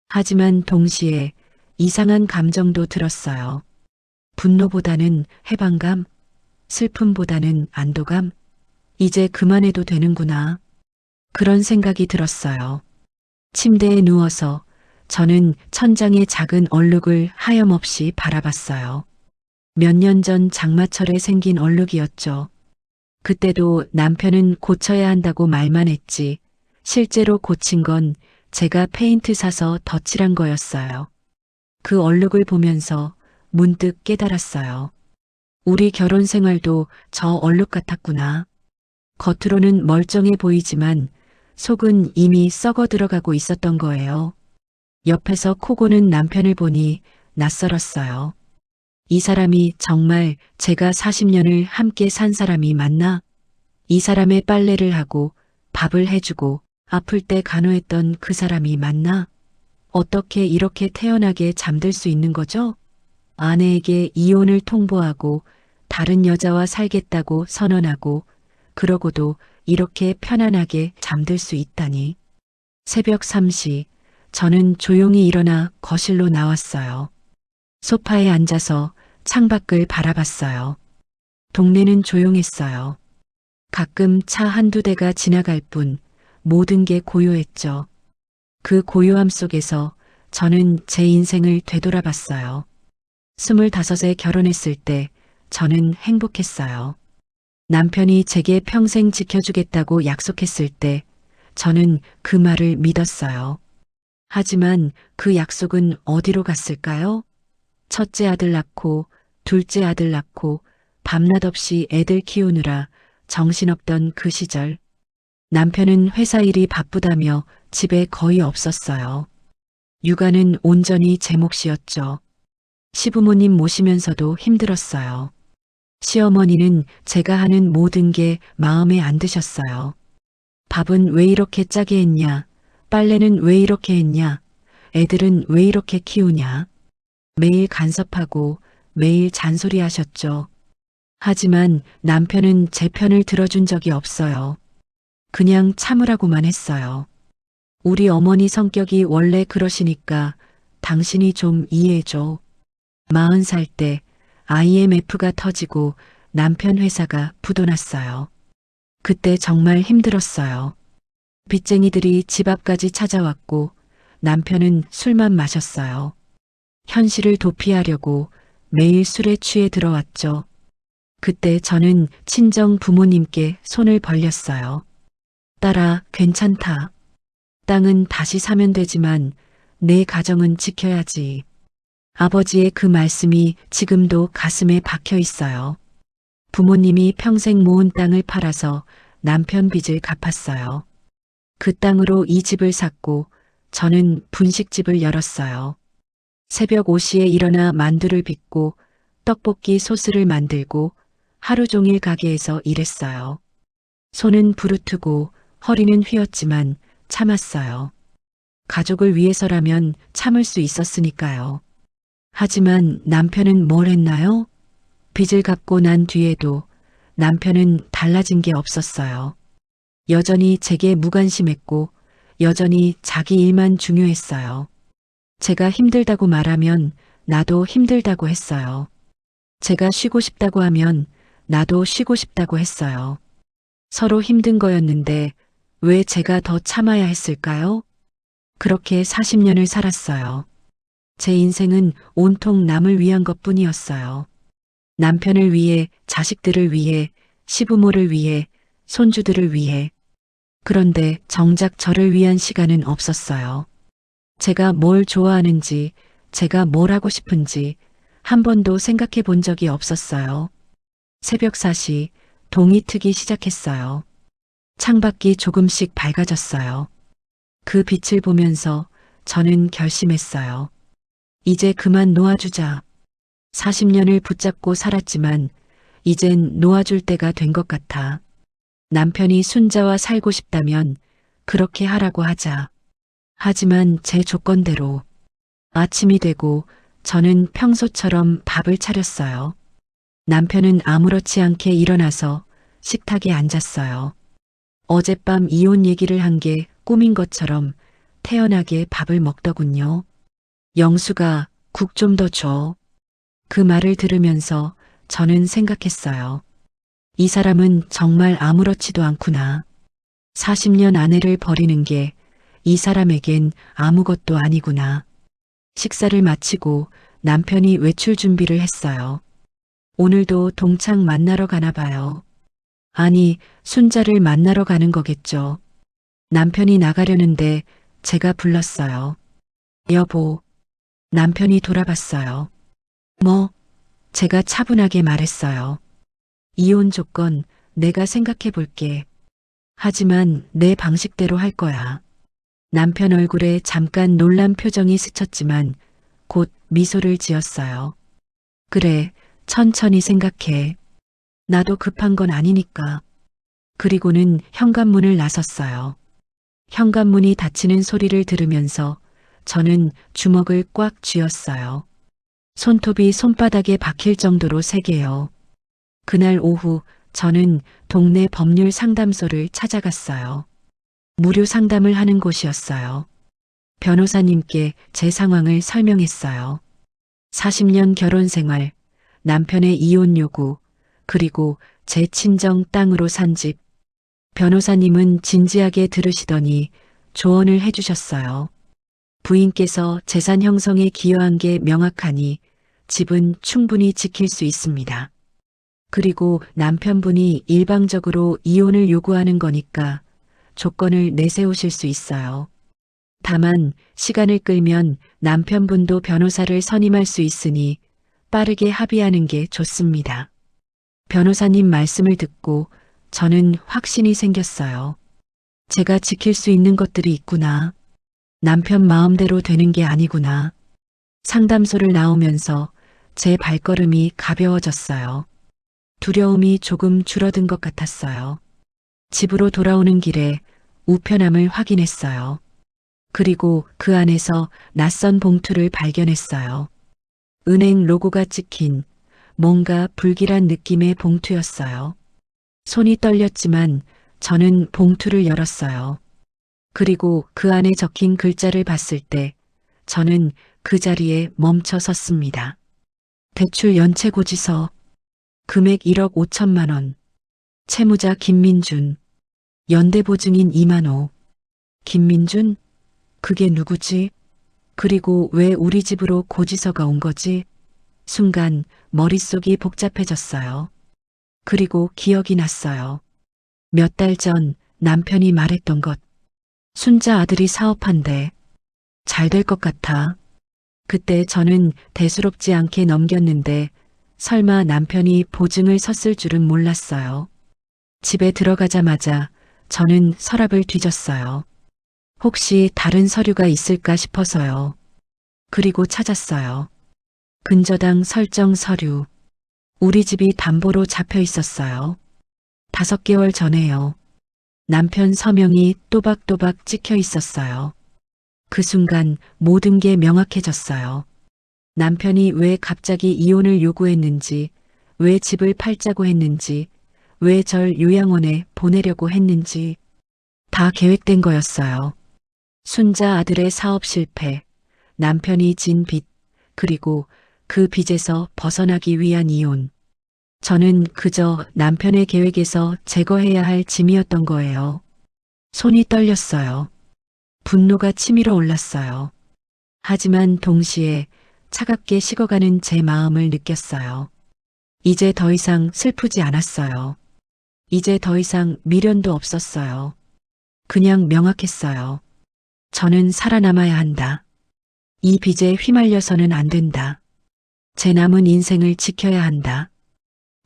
하지만 동시에 이상한 감정도 들었어요. 분노보다는 해방감, 슬픔보다는 안도감, 이제 그만해도 되는구나. 그런 생각이 들었어요. 침대에 누워서 저는 천장의 작은 얼룩을 하염없이 바라봤어요. 몇 년 전 장마철에 생긴 얼룩이었죠. 그때도 남편은 고쳐야 한다고 말만 했지, 실제로 고친 건 제가 페인트 사서 덧칠한 거였어요. 그 얼룩을 보면서 문득 깨달았어요. 우리 결혼 생활도 저 얼룩 같았구나. 겉으로는 멀쩡해 보이지만 속은 이미 썩어 들어가고 있었던 거예요. 옆에서 코 고는 남편을 보니 낯설었어요. 이 사람이 정말 제가 40년을 함께 산 사람이 맞나? 이 사람의 빨래를 하고 밥을 해주고 아플 때 간호했던 그 사람이 맞나? 어떻게 이렇게 태연하게 잠들 수 있는 거죠? 아내에게 이혼을 통보하고 다른 여자와 살겠다고 선언하고 그러고도 이렇게 편안하게 잠들 수 있다니. 새벽 3시 저는 조용히 일어나 거실로 나왔어요. 소파에 앉아서 창밖을 바라봤어요. 동네는 조용했어요. 가끔 차 한두 대가 지나갈 뿐 모든 게 고요했죠. 그 고요함 속에서 저는 제 인생을 되돌아봤어요. 25에 결혼했을 때 저는 행복했어요. 남편이 제게 평생 지켜주겠다고 약속했을 때 저는 그 말을 믿었어요. 하지만 그 약속은 어디로 갔을까요? 첫째 아들 낳고 둘째 아들 낳고 밤낮 없이 애들 키우느라 정신없던 그 시절. 남편은 회사 일이 바쁘다며 집에 거의 없었어요. 육아는 온전히 제 몫이었죠. 시부모님 모시면서도 힘들었어요. 시어머니는 제가 하는 모든 게 마음에 안 드셨어요. 밥은 왜 이렇게 짜게 했냐? 빨래는 왜 이렇게 했냐? 애들은 왜 이렇게 키우냐? 매일 간섭하고 매일 잔소리하셨죠. 하지만 남편은 제 편을 들어준 적이 없어요. 그냥 참으라고만 했어요. 우리 어머니 성격이 원래 그러시니까 당신이 좀 이해해줘. 40살 때 IMF가 터지고 남편 회사가 부도났어요. 그때 정말 힘들었어요. 빚쟁이들이 집 앞까지 찾아왔고 남편은 술만 마셨어요. 현실을 도피하려고 매일 술에 취해 들어왔죠. 그때 저는 친정 부모님께 손을 벌렸어요. 딸아, 괜찮다. 땅은 다시 사면 되지만 내 가정은 지켜야지. 아버지의 그 말씀이 지금도 가슴에 박혀 있어요. 부모님이 평생 모은 땅을 팔아서 남편 빚을 갚았어요. 그 땅으로 이 집을 샀고 저는 분식집을 열었어요. 새벽 5시에 일어나 만두를 빚고 떡볶이 소스를 만들고 하루 종일 가게에서 일했어요. 손은 부르트고 허리는 휘었지만 참았어요. 가족을 위해서라면 참을 수 있었으니까요. 하지만 남편은 뭘 했나요? 빚을 갚고 난 뒤에도 남편은 달라진 게 없었어요. 여전히 제게 무관심했고 여전히 자기 일만 중요했어요. 제가 힘들다고 말하면 나도 힘들다고 했어요. 제가 쉬고 싶다고 하면 나도 쉬고 싶다고 했어요. 서로 힘든 거였는데 왜 제가 더 참아야 했을까요? 그렇게 40년을 살았어요. 제 인생은 온통 남을 위한 것뿐이었어요. 남편을 위해, 자식들을 위해, 시부모를 위해, 손주들을 위해. 그런데 정작 저를 위한 시간은 없었어요. 제가 뭘 좋아하는지, 제가 뭘 하고 싶은지 한 번도 생각해 본 적이 없었어요. 새벽 4시 동이 트기 시작했어요. 창밖이 조금씩 밝아졌어요. 그 빛을 보면서 저는 결심했어요. 이제 그만 놓아주자. 40년을 붙잡고 살았지만 이젠 놓아줄 때가 된 것 같아. 남편이 순자와 살고 싶다면 그렇게 하라고 하자. 하지만 제 조건대로. 아침이 되고 저는 평소처럼 밥을 차렸어요. 남편은 아무렇지 않게 일어나서 식탁에 앉았어요. 어젯밤 이혼 얘기를 한 게 꿈인 것처럼 태연하게 밥을 먹더군요. 영수가 국 좀 더 줘. 그 말을 들으면서 저는 생각했어요. 이 사람은 정말 아무렇지도 않구나. 40년 아내를 버리는 게 이 사람에겐 아무것도 아니구나. 식사를 마치고 남편이 외출 준비를 했어요. 오늘도 동창 만나러 가나 봐요. 아니, 순자를 만나러 가는 거겠죠. 남편이 나가려는데 제가 불렀어요. 여보. 남편이 돌아봤어요. 뭐? 제가 차분하게 말했어요. 이혼 조건 내가 생각해 볼게. 하지만 내 방식대로 할 거야. 남편 얼굴에 잠깐 놀란 표정이 스쳤지만 곧 미소를 지었어요. 그래, 천천히 생각해. 나도 급한 건 아니니까. 그리고는 현관문을 나섰어요. 현관문이 닫히는 소리를 들으면서 저는 주먹을 꽉 쥐었어요. 손톱이 손바닥에 박힐 정도로 세게요. 그날 오후 저는 동네 법률 상담소를 찾아갔어요. 무료 상담을 하는 곳이었어요. 변호사님께 제 상황을 설명했어요. 40년 결혼 생활, 남편의 이혼 요구, 그리고 제 친정 땅으로 산 집. 변호사님은 진지하게 들으시더니 조언을 해주셨어요. 부인께서 재산 형성에 기여한 게 명확하니 집은 충분히 지킬 수 있습니다. 그리고 남편분이 일방적으로 이혼을 요구하는 거니까 조건을 내세우실 수 있어요. 다만 시간을 끌면 남편분도 변호사를 선임할 수 있으니 빠르게 합의하는 게 좋습니다. 변호사님 말씀을 듣고 저는 확신이 생겼어요. 제가 지킬 수 있는 것들이 있구나. 남편 마음대로 되는 게 아니구나. 상담소를 나오면서 제 발걸음이 가벼워졌어요. 두려움이 조금 줄어든 것 같았어요. 집으로 돌아오는 길에 우편함을 확인했어요. 그리고 그 안에서 낯선 봉투를 발견했어요. 은행 로고가 찍힌 뭔가 불길한 느낌의 봉투였어요. 손이 떨렸지만 저는 봉투를 열었어요. 그리고 그 안에 적힌 글자를 봤을 때 저는 그 자리에 멈춰 섰습니다. 대출 연체 고지서, 금액 1억 5천만 원, 채무자 김민준, 연대보증인 이만호. 김민준? 그게 누구지? 그리고 왜 우리 집으로 고지서가 온 거지? 순간 머릿속이 복잡해졌어요. 그리고 기억이 났어요. 몇 달 전 남편이 말했던 것. 순자 아들이 사업한대. 잘 될 것 같아. 그때 저는 대수롭지 않게 넘겼는데 설마 남편이 보증을 섰을 줄은 몰랐어요. 집에 들어가자마자 저는 서랍을 뒤졌어요. 혹시 다른 서류가 있을까 싶어서요. 그리고 찾았어요. 근저당 설정 서류. 우리 집이 담보로 잡혀 있었어요. 5개월 전에요. 남편 서명이 또박또박 찍혀 있었어요. 그 순간 모든 게 명확해졌어요. 남편이 왜 갑자기 이혼을 요구했는지, 왜 집을 팔자고 했는지, 왜 절 요양원에 보내려고 했는지 다 계획된 거였어요. 순자 아들의 사업 실패, 남편이 진 빚, 그리고 그 빚에서 벗어나기 위한 이혼. 저는 그저 남편의 계획에서 제거해야 할 짐이었던 거예요. 손이 떨렸어요. 분노가 치밀어 올랐어요. 하지만 동시에 차갑게 식어가는 제 마음을 느꼈어요. 이제 더 이상 슬프지 않았어요. 이제 더 이상 미련도 없었어요. 그냥 명확했어요. 저는 살아남아야 한다. 이 빚에 휘말려서는 안 된다. 제 남은 인생을 지켜야 한다.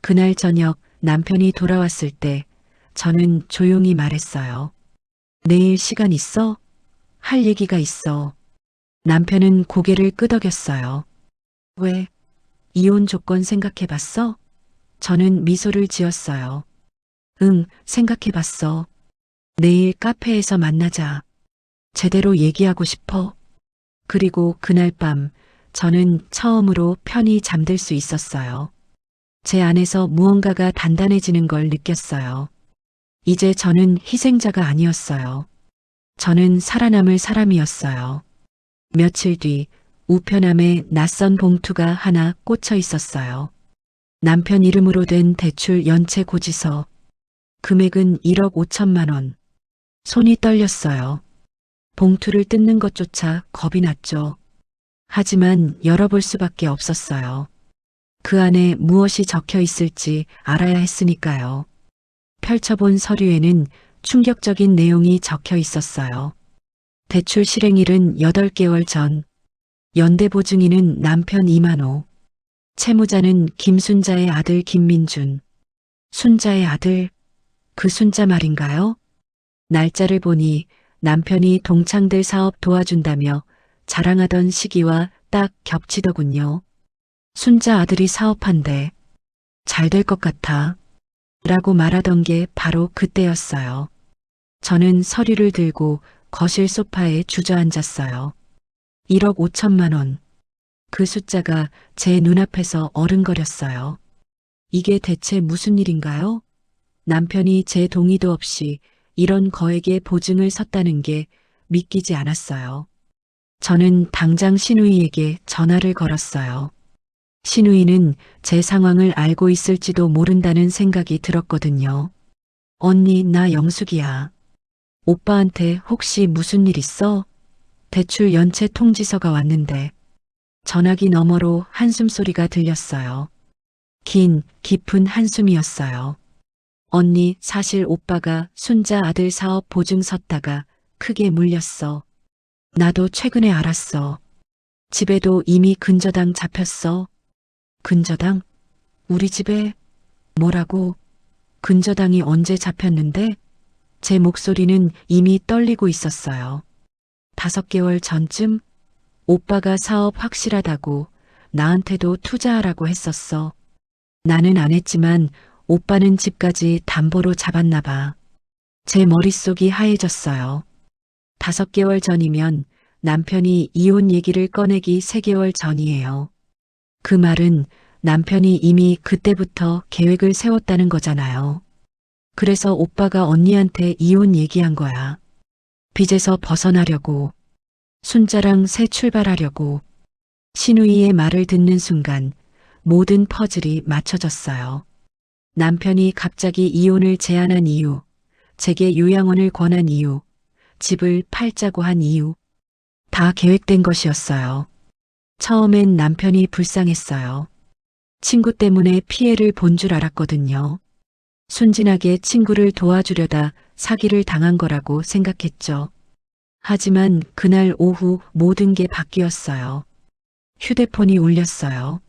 그날 저녁 남편이 돌아왔을 때 저는 조용히 말했어요. 내일 시간 있어? 할 얘기가 있어. 남편은 고개를 끄덕였어요. 왜? 이혼 조건 생각해 봤어? 저는 미소를 지었어요. 응, 생각해봤어. 내일 카페에서 만나자. 제대로 얘기하고 싶어. 그리고 그날 밤 저는 처음으로 편히 잠들 수 있었어요. 제 안에서 무언가가 단단해지는 걸 느꼈어요. 이제 저는 희생자가 아니었어요. 저는 살아남을 사람이었어요. 며칠 뒤 우편함에 낯선 봉투가 하나 꽂혀 있었어요. 남편 이름으로 된 대출 연체 고지서. 금액은 1억 5천만 원. 손이 떨렸어요. 봉투를 뜯는 것조차 겁이 났죠. 하지만 열어볼 수밖에 없었어요. 그 안에 무엇이 적혀 있을지 알아야 했으니까요. 펼쳐본 서류에는 충격적인 내용이 적혀 있었어요. 대출 실행일은 8개월 전, 연대보증인은 남편 이만호, 채무자는 김순자의 아들 김민준, 순자의 아들, 그 순자 말인가요? 날짜를 보니 남편이 동창들 사업 도와준다며 자랑하던 시기와 딱 겹치더군요. 순자 아들이 사업한대. 잘 될 것 같아. 라고 말하던 게 바로 그때였어요. 저는 서류를 들고 거실 소파에 주저앉았어요. 1억 5천만 원. 그 숫자가 제 눈앞에서 어른거렸어요. 이게 대체 무슨 일인가요? 남편이 제 동의도 없이 이런 거액의 보증을 섰다는 게 믿기지 않았어요. 저는 당장 신우이에게 전화를 걸었어요. 신우이는 제 상황을 알고 있을지도 모른다는 생각이 들었거든요. 언니, 나 영숙이야. 오빠한테 혹시 무슨 일 있어? 대출 연체 통지서가 왔는데. 전화기 너머로 한숨소리가 들렸어요. 긴, 깊은 한숨이었어요. 언니, 사실 오빠가 순자 아들 사업 보증 섰다가 크게 물렸어. 나도 최근에 알았어. 집에도 이미 근저당 잡혔어. 근저당? 우리 집에? 뭐라고? 근저당이 언제 잡혔는데? 제 목소리는 이미 떨리고 있었어요. 5개월 전쯤 오빠가 사업 확실하다고 나한테도 투자하라고 했었어. 나는 안 했지만 오빠는 집까지 담보로 잡았나 봐. 제 머릿속이 하얘졌어요. 5개월 전이면 남편이 이혼 얘기를 꺼내기 3개월 전이에요. 그 말은 남편이 이미 그때부터 계획을 세웠다는 거잖아요. 그래서 오빠가 언니한테 이혼 얘기한 거야. 빚에서 벗어나려고, 순자랑 새 출발하려고. 신우이의 말을 듣는 순간 모든 퍼즐이 맞춰졌어요. 남편이 갑자기 이혼을 제안한 이유, 제게 요양원을 권한 이유, 집을 팔자고 한 이유, 다 계획된 것이었어요. 처음엔 남편이 불쌍했어요. 친구 때문에 피해를 본 줄 알았거든요. 순진하게 친구를 도와주려다 사기를 당한 거라고 생각했죠. 하지만 그날 오후 모든 게 바뀌었어요. 휴대폰이 울렸어요.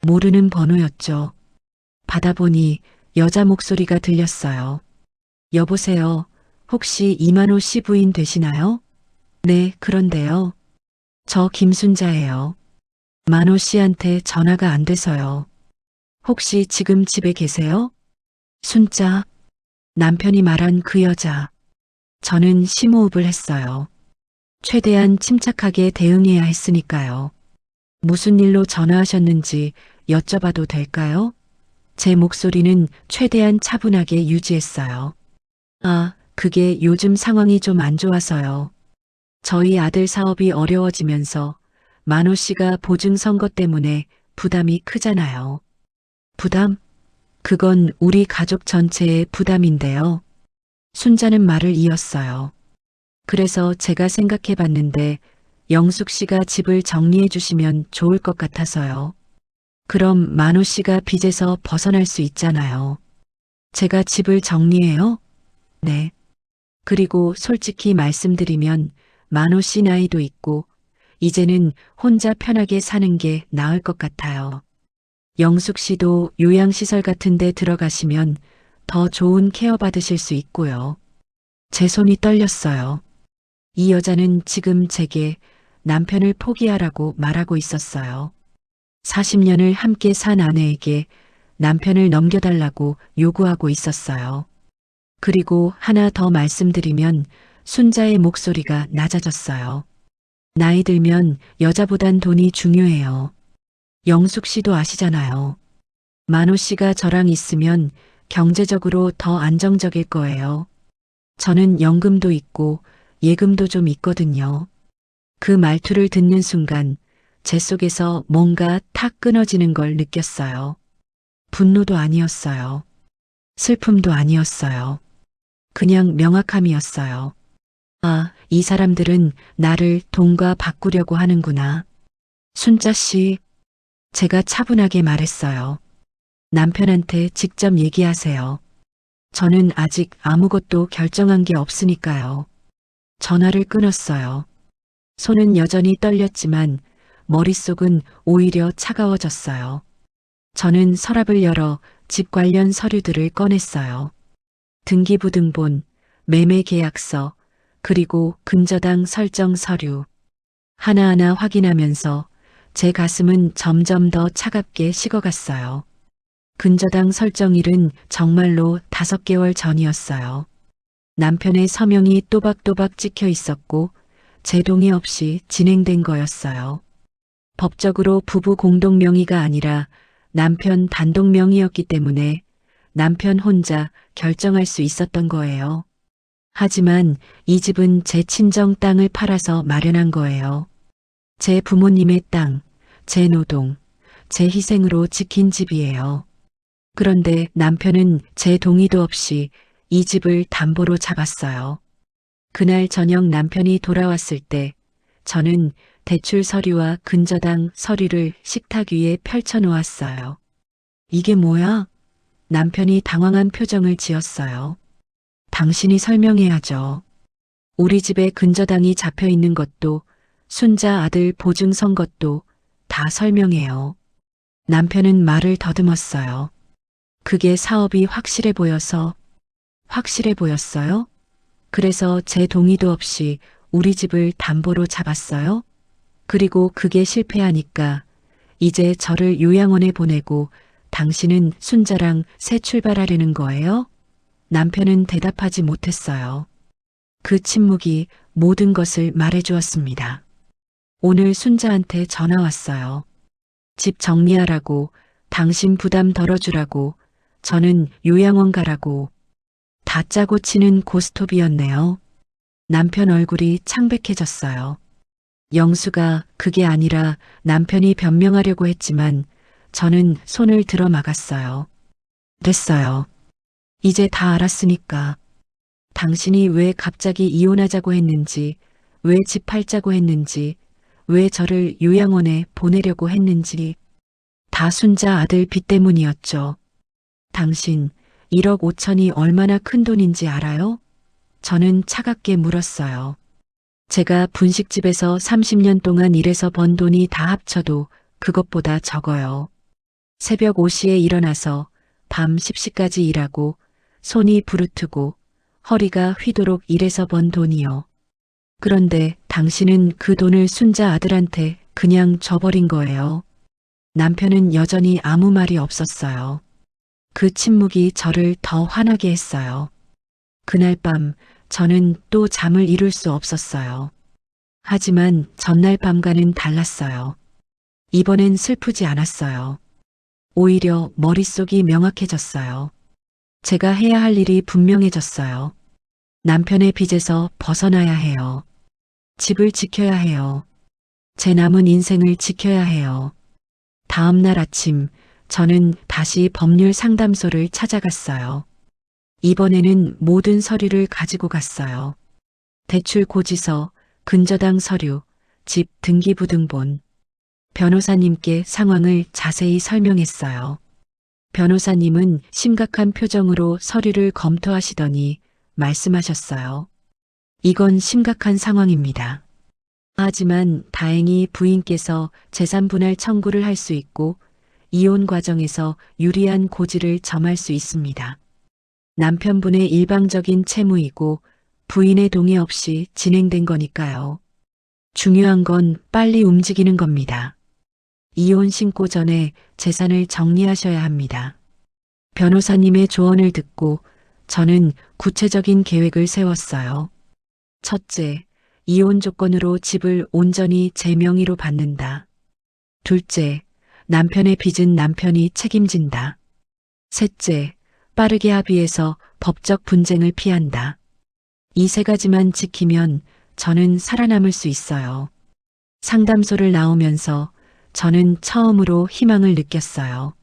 모르는 번호였죠. 받아보니 여자 목소리가 들렸어요. 여보세요. 혹시 이만호 씨 부인 되시나요? 네, 그런데요. 저 김순자예요. 만호 씨한테 전화가 안 돼서요. 혹시 지금 집에 계세요? 순자, 남편이 말한 그 여자. 저는 심호흡을 했어요. 최대한 침착하게 대응해야 했으니까요. 무슨 일로 전화하셨는지 여쭤봐도 될까요? 제 목소리는 최대한 차분하게 유지했어요. 아, 그게 요즘 상황이 좀 안 좋아서요. 저희 아들 사업이 어려워지면서 만호 씨가 보증 선거 때문에 부담이 크잖아요. 부담? 그건 우리 가족 전체의 부담인데요. 순자는 말을 이었어요. 그래서 제가 생각해 봤는데 영숙 씨가 집을 정리해 주시면 좋을 것 같아서요. 그럼 만호 씨가 빚에서 벗어날 수 있잖아요. 제가 집을 정리해요? 네. 그리고 솔직히 말씀드리면 만호 씨 나이도 있고 이제는 혼자 편하게 사는 게 나을 것 같아요. 영숙 씨도 요양시설 같은 데 들어가시면 더 좋은 케어 받으실 수 있고요. 제 손이 떨렸어요. 이 여자는 지금 제게 남편을 포기하라고 말하고 있었어요. 40년을 함께 산 아내에게 남편을 넘겨달라고 요구하고 있었어요. 그리고 하나 더 말씀드리면 순자의 목소리가 낮아졌어요. 나이 들면 여자보단 돈이 중요해요. 영숙 씨도 아시잖아요. 만호 씨가 저랑 있으면 경제적으로 더 안정적일 거예요. 저는 연금도 있고 예금도 좀 있거든요. 그 말투를 듣는 순간 제 속에서 뭔가 탁 끊어지는 걸 느꼈어요. 분노도 아니었어요. 슬픔도 아니었어요. 그냥 명확함이었어요. 아, 이 사람들은 나를 돈과 바꾸려고 하는구나. 순자 씨, 제가 차분하게 말했어요. 남편한테 직접 얘기하세요. 저는 아직 아무것도 결정한 게 없으니까요. 전화를 끊었어요. 손은 여전히 떨렸지만 머릿속은 오히려 차가워졌어요. 저는 서랍을 열어 집 관련 서류들을 꺼냈어요. 등기부등본, 매매계약서, 그리고 근저당 설정 서류. 하나하나 확인하면서 제 가슴은 점점 더 차갑게 식어갔어요. 근저당 설정일은 정말로 5개월 전이었어요. 남편의 서명이 또박또박 찍혀 있었고 제 동의 없이 진행된 거였어요. 법적으로 부부 공동 명의가 아니라 남편 단독 명의였기 때문에 남편 혼자 결정할 수 있었던 거예요. 하지만 이 집은 제 친정 땅을 팔아서 마련한 거예요. 제 부모님의 땅, 제 노동, 제 희생으로 지킨 집이에요. 그런데 남편은 제 동의도 없이 이 집을 담보로 잡았어요. 그날 저녁 남편이 돌아왔을 때 저는 대출 서류와 근저당 서류를 식탁 위에 펼쳐 놓았어요. 이게 뭐야? 남편이 당황한 표정을 지었어요. 당신이 설명해야죠. 우리 집에 근저당이 잡혀 있는 것도 순자 아들 보증 선 것도 다 설명해요. 남편은 말을 더듬었어요. 그게 사업이 확실해 보여서. 확실해 보였어요? 그래서 제 동의도 없이 우리 집을 담보로 잡았어요? 그리고 그게 실패하니까 이제 저를 요양원에 보내고 당신은 순자랑 새 출발하려는 거예요? 남편은 대답하지 못했어요. 그 침묵이 모든 것을 말해주었습니다. 오늘 순자한테 전화 왔어요. 집 정리하라고, 당신 부담 덜어주라고, 저는 요양원 가라고. 다 짜고 치는 고스톱이었네요. 남편 얼굴이 창백해졌어요. 영수가 그게 아니라 남편이 변명하려고 했지만 저는 손을 들어 막았어요. 됐어요. 이제 다 알았으니까. 당신이 왜 갑자기 이혼하자고 했는지, 왜 집 팔자고 했는지, 왜 저를 요양원에 보내려고 했는지. 다 순자 아들 빚 때문이었죠. 당신 1억 5천이 얼마나 큰 돈인지 알아요? 저는 차갑게 물었어요. 제가 분식집에서 30년 동안 일해서 번 돈이 다 합쳐도 그것보다 적어요. 새벽 5시에 일어나서 밤 10시까지 일하고 손이 부르트고 허리가 휘도록 일해서 번 돈이요. 그런데 당신은 그 돈을 순자 아들한테 그냥 줘버린 거예요. 남편은 여전히 아무 말이 없었어요. 그 침묵이 저를 더 화나게 했어요. 그날 밤 저는 또 잠을 이룰 수 없었어요. 하지만 전날 밤과는 달랐어요. 이번엔 슬프지 않았어요. 오히려 머릿속이 명확해졌어요. 제가 해야 할 일이 분명해졌어요. 남편의 빚에서 벗어나야 해요. 집을 지켜야 해요. 제 남은 인생을 지켜야 해요. 다음 날 아침 저는 다시 법률 상담소를 찾아갔어요. 이번에는 모든 서류를 가지고 갔어요. 대출 고지서, 근저당 서류, 집 등기부등본. 변호사님께 상황을 자세히 설명했어요. 변호사님은 심각한 표정으로 서류를 검토하시더니 말씀하셨어요. 이건 심각한 상황입니다. 하지만 다행히 부인께서 재산 분할 청구를 할 수 있고 이혼 과정에서 유리한 고지를 점할 수 있습니다. 남편분의 일방적인 채무이고 부인의 동의 없이 진행된 거니까요. 중요한 건 빨리 움직이는 겁니다. 이혼 신고 전에 재산을 정리하셔야 합니다. 변호사님의 조언을 듣고 저는 구체적인 계획을 세웠어요. 첫째, 이혼 조건으로 집을 온전히 제 명의로 받는다. 둘째, 남편의 빚은 남편이 책임진다. 셋째, 빠르게 합의해서 법적 분쟁을 피한다. 이 세 가지만 지키면 저는 살아남을 수 있어요. 상담소를 나오면서 저는 처음으로 희망을 느꼈어요.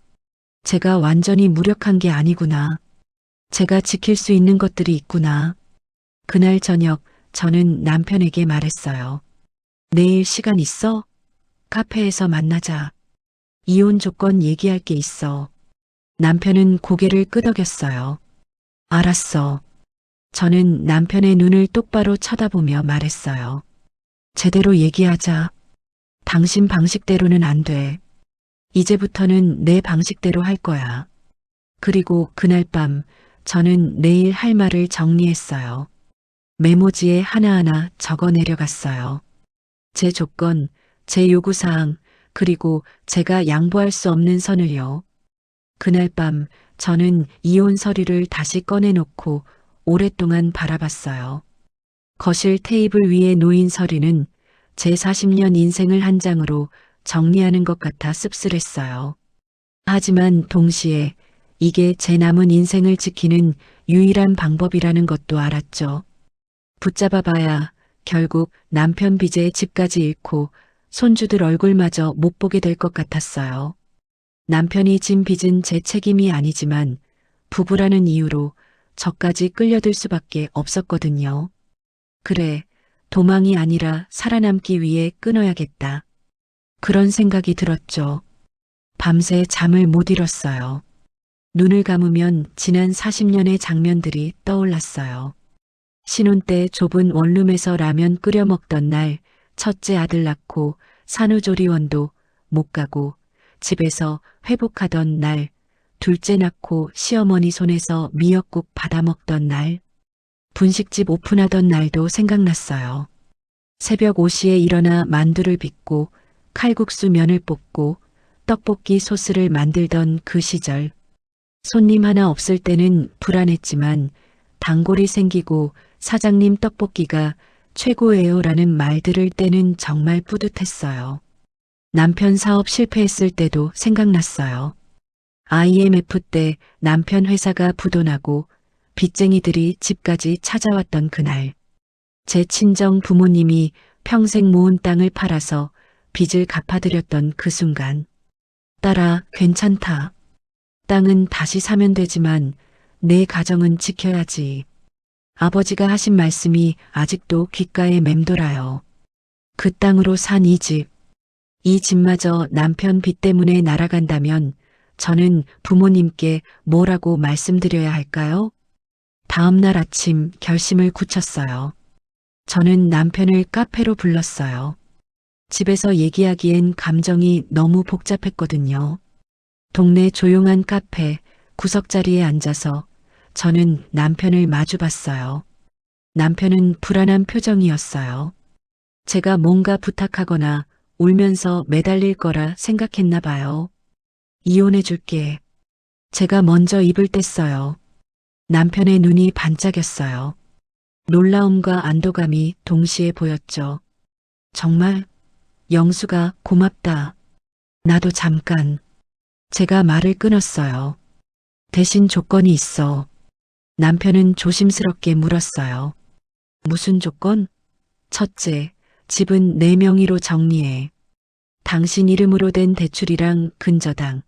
제가 완전히 무력한 게 아니구나. 제가 지킬 수 있는 것들이 있구나. 그날 저녁 저는 남편에게 말했어요. 내일 시간 있어? 카페에서 만나자. 이혼 조건 얘기할 게 있어. 남편은 고개를 끄덕였어요. 알았어. 저는 남편의 눈을 똑바로 쳐다보며 말했어요. 제대로 얘기하자. 당신 방식대로는 안 돼. 이제부터는 내 방식대로 할 거야. 그리고 그날 밤 저는 내일 할 말을 정리했어요. 메모지에 하나하나 적어 내려갔어요. 제 조건, 제 요구사항, 그리고 제가 양보할 수 없는 선을요. 그날 밤 저는 이혼 서류를 다시 꺼내놓고 오랫동안 바라봤어요. 거실 테이블 위에 놓인 서류는 제 40년 인생을 한 장으로 정리하는 것 같아 씁쓸했어요. 하지만 동시에 이게 제 남은 인생을 지키는 유일한 방법이라는 것도 알았죠. 붙잡아봐야 결국 남편 빚에 집까지 잃고 손주들 얼굴마저 못 보게 될 것 같았어요. 남편이 진 빚은 제 책임이 아니지만 부부라는 이유로 저까지 끌려들 수밖에 없었거든요. 그래, 도망이 아니라 살아남기 위해 끊어야겠다. 그런 생각이 들었죠. 밤새 잠을 못 이뤘어요. 눈을 감으면 지난 40년의 장면들이 떠올랐어요. 신혼 때 좁은 원룸에서 라면 끓여 먹던 날, 첫째 아들 낳고 산후조리원도 못 가고 집에서 회복하던 날, 둘째 낳고 시어머니 손에서 미역국 받아 먹던 날, 분식집 오픈하던 날도 생각났어요. 새벽 5시에 일어나 만두를 빚고 칼국수 면을 볶고 떡볶이 소스를 만들던 그 시절. 손님 하나 없을 때는 불안했지만 단골이 생기고 사장님 떡볶이가 최고예요라는 말 들을 때는 정말 뿌듯했어요. 남편 사업 실패했을 때도 생각났어요. IMF 때 남편 회사가 부도나고 빚쟁이들이 집까지 찾아왔던 그날. 제 친정 부모님이 평생 모은 땅을 팔아서 빚을 갚아드렸던 그 순간. 딸아, 괜찮다. 땅은 다시 사면 되지만 내 가정은 지켜야지. 아버지가 하신 말씀이 아직도 귓가에 맴돌아요. 그 땅으로 산 이 집. 이 집마저 남편 빚 때문에 날아간다면 저는 부모님께 뭐라고 말씀드려야 할까요? 다음 날 아침 결심을 굳혔어요. 저는 남편을 카페로 불렀어요. 집에서 얘기하기엔 감정이 너무 복잡했거든요. 동네 조용한 카페 구석자리에 앉아서 저는 남편을 마주봤어요. 남편은 불안한 표정이었어요. 제가 뭔가 부탁하거나 울면서 매달릴 거라 생각했나 봐요. 이혼해 줄게. 제가 먼저 입을 뗐어요. 남편의 눈이 반짝였어요. 놀라움과 안도감이 동시에 보였죠. 정말? 영수가 고맙다. 나도 잠깐. 제가 말을 끊었어요. 대신 조건이 있어. 남편은 조심스럽게 물었어요. 무슨 조건? 첫째, 집은 내 명의로 정리해. 당신 이름으로 된 대출이랑 근저당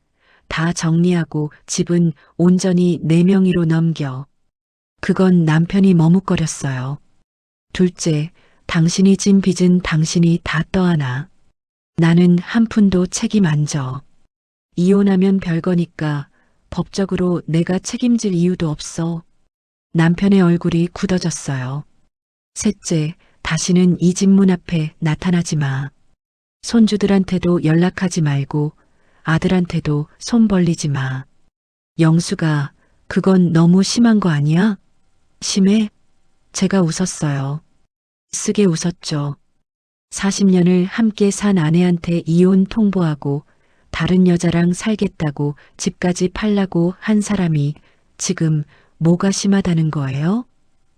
다 정리하고 집은 온전히 내 명의로 넘겨. 그건 남편이 머뭇거렸어요. 둘째, 당신이 진 빚은 당신이 다 떠안아. 나는 한 푼도 책임 안 져. 이혼하면 별거니까 법적으로 내가 책임질 이유도 없어. 남편의 얼굴이 굳어졌어요. 셋째, 다시는 이 집 문 앞에 나타나지 마. 손주들한테도 연락하지 말고 아들한테도 손 벌리지 마. 영수가 그건 너무 심한 거 아니야? 심해? 제가 웃었어요. 쓰게 웃었죠. 40년을 함께 산 아내한테 이혼 통보하고 다른 여자랑 살겠다고 집까지 팔라고 한 사람이 지금 뭐가 심하다는 거예요?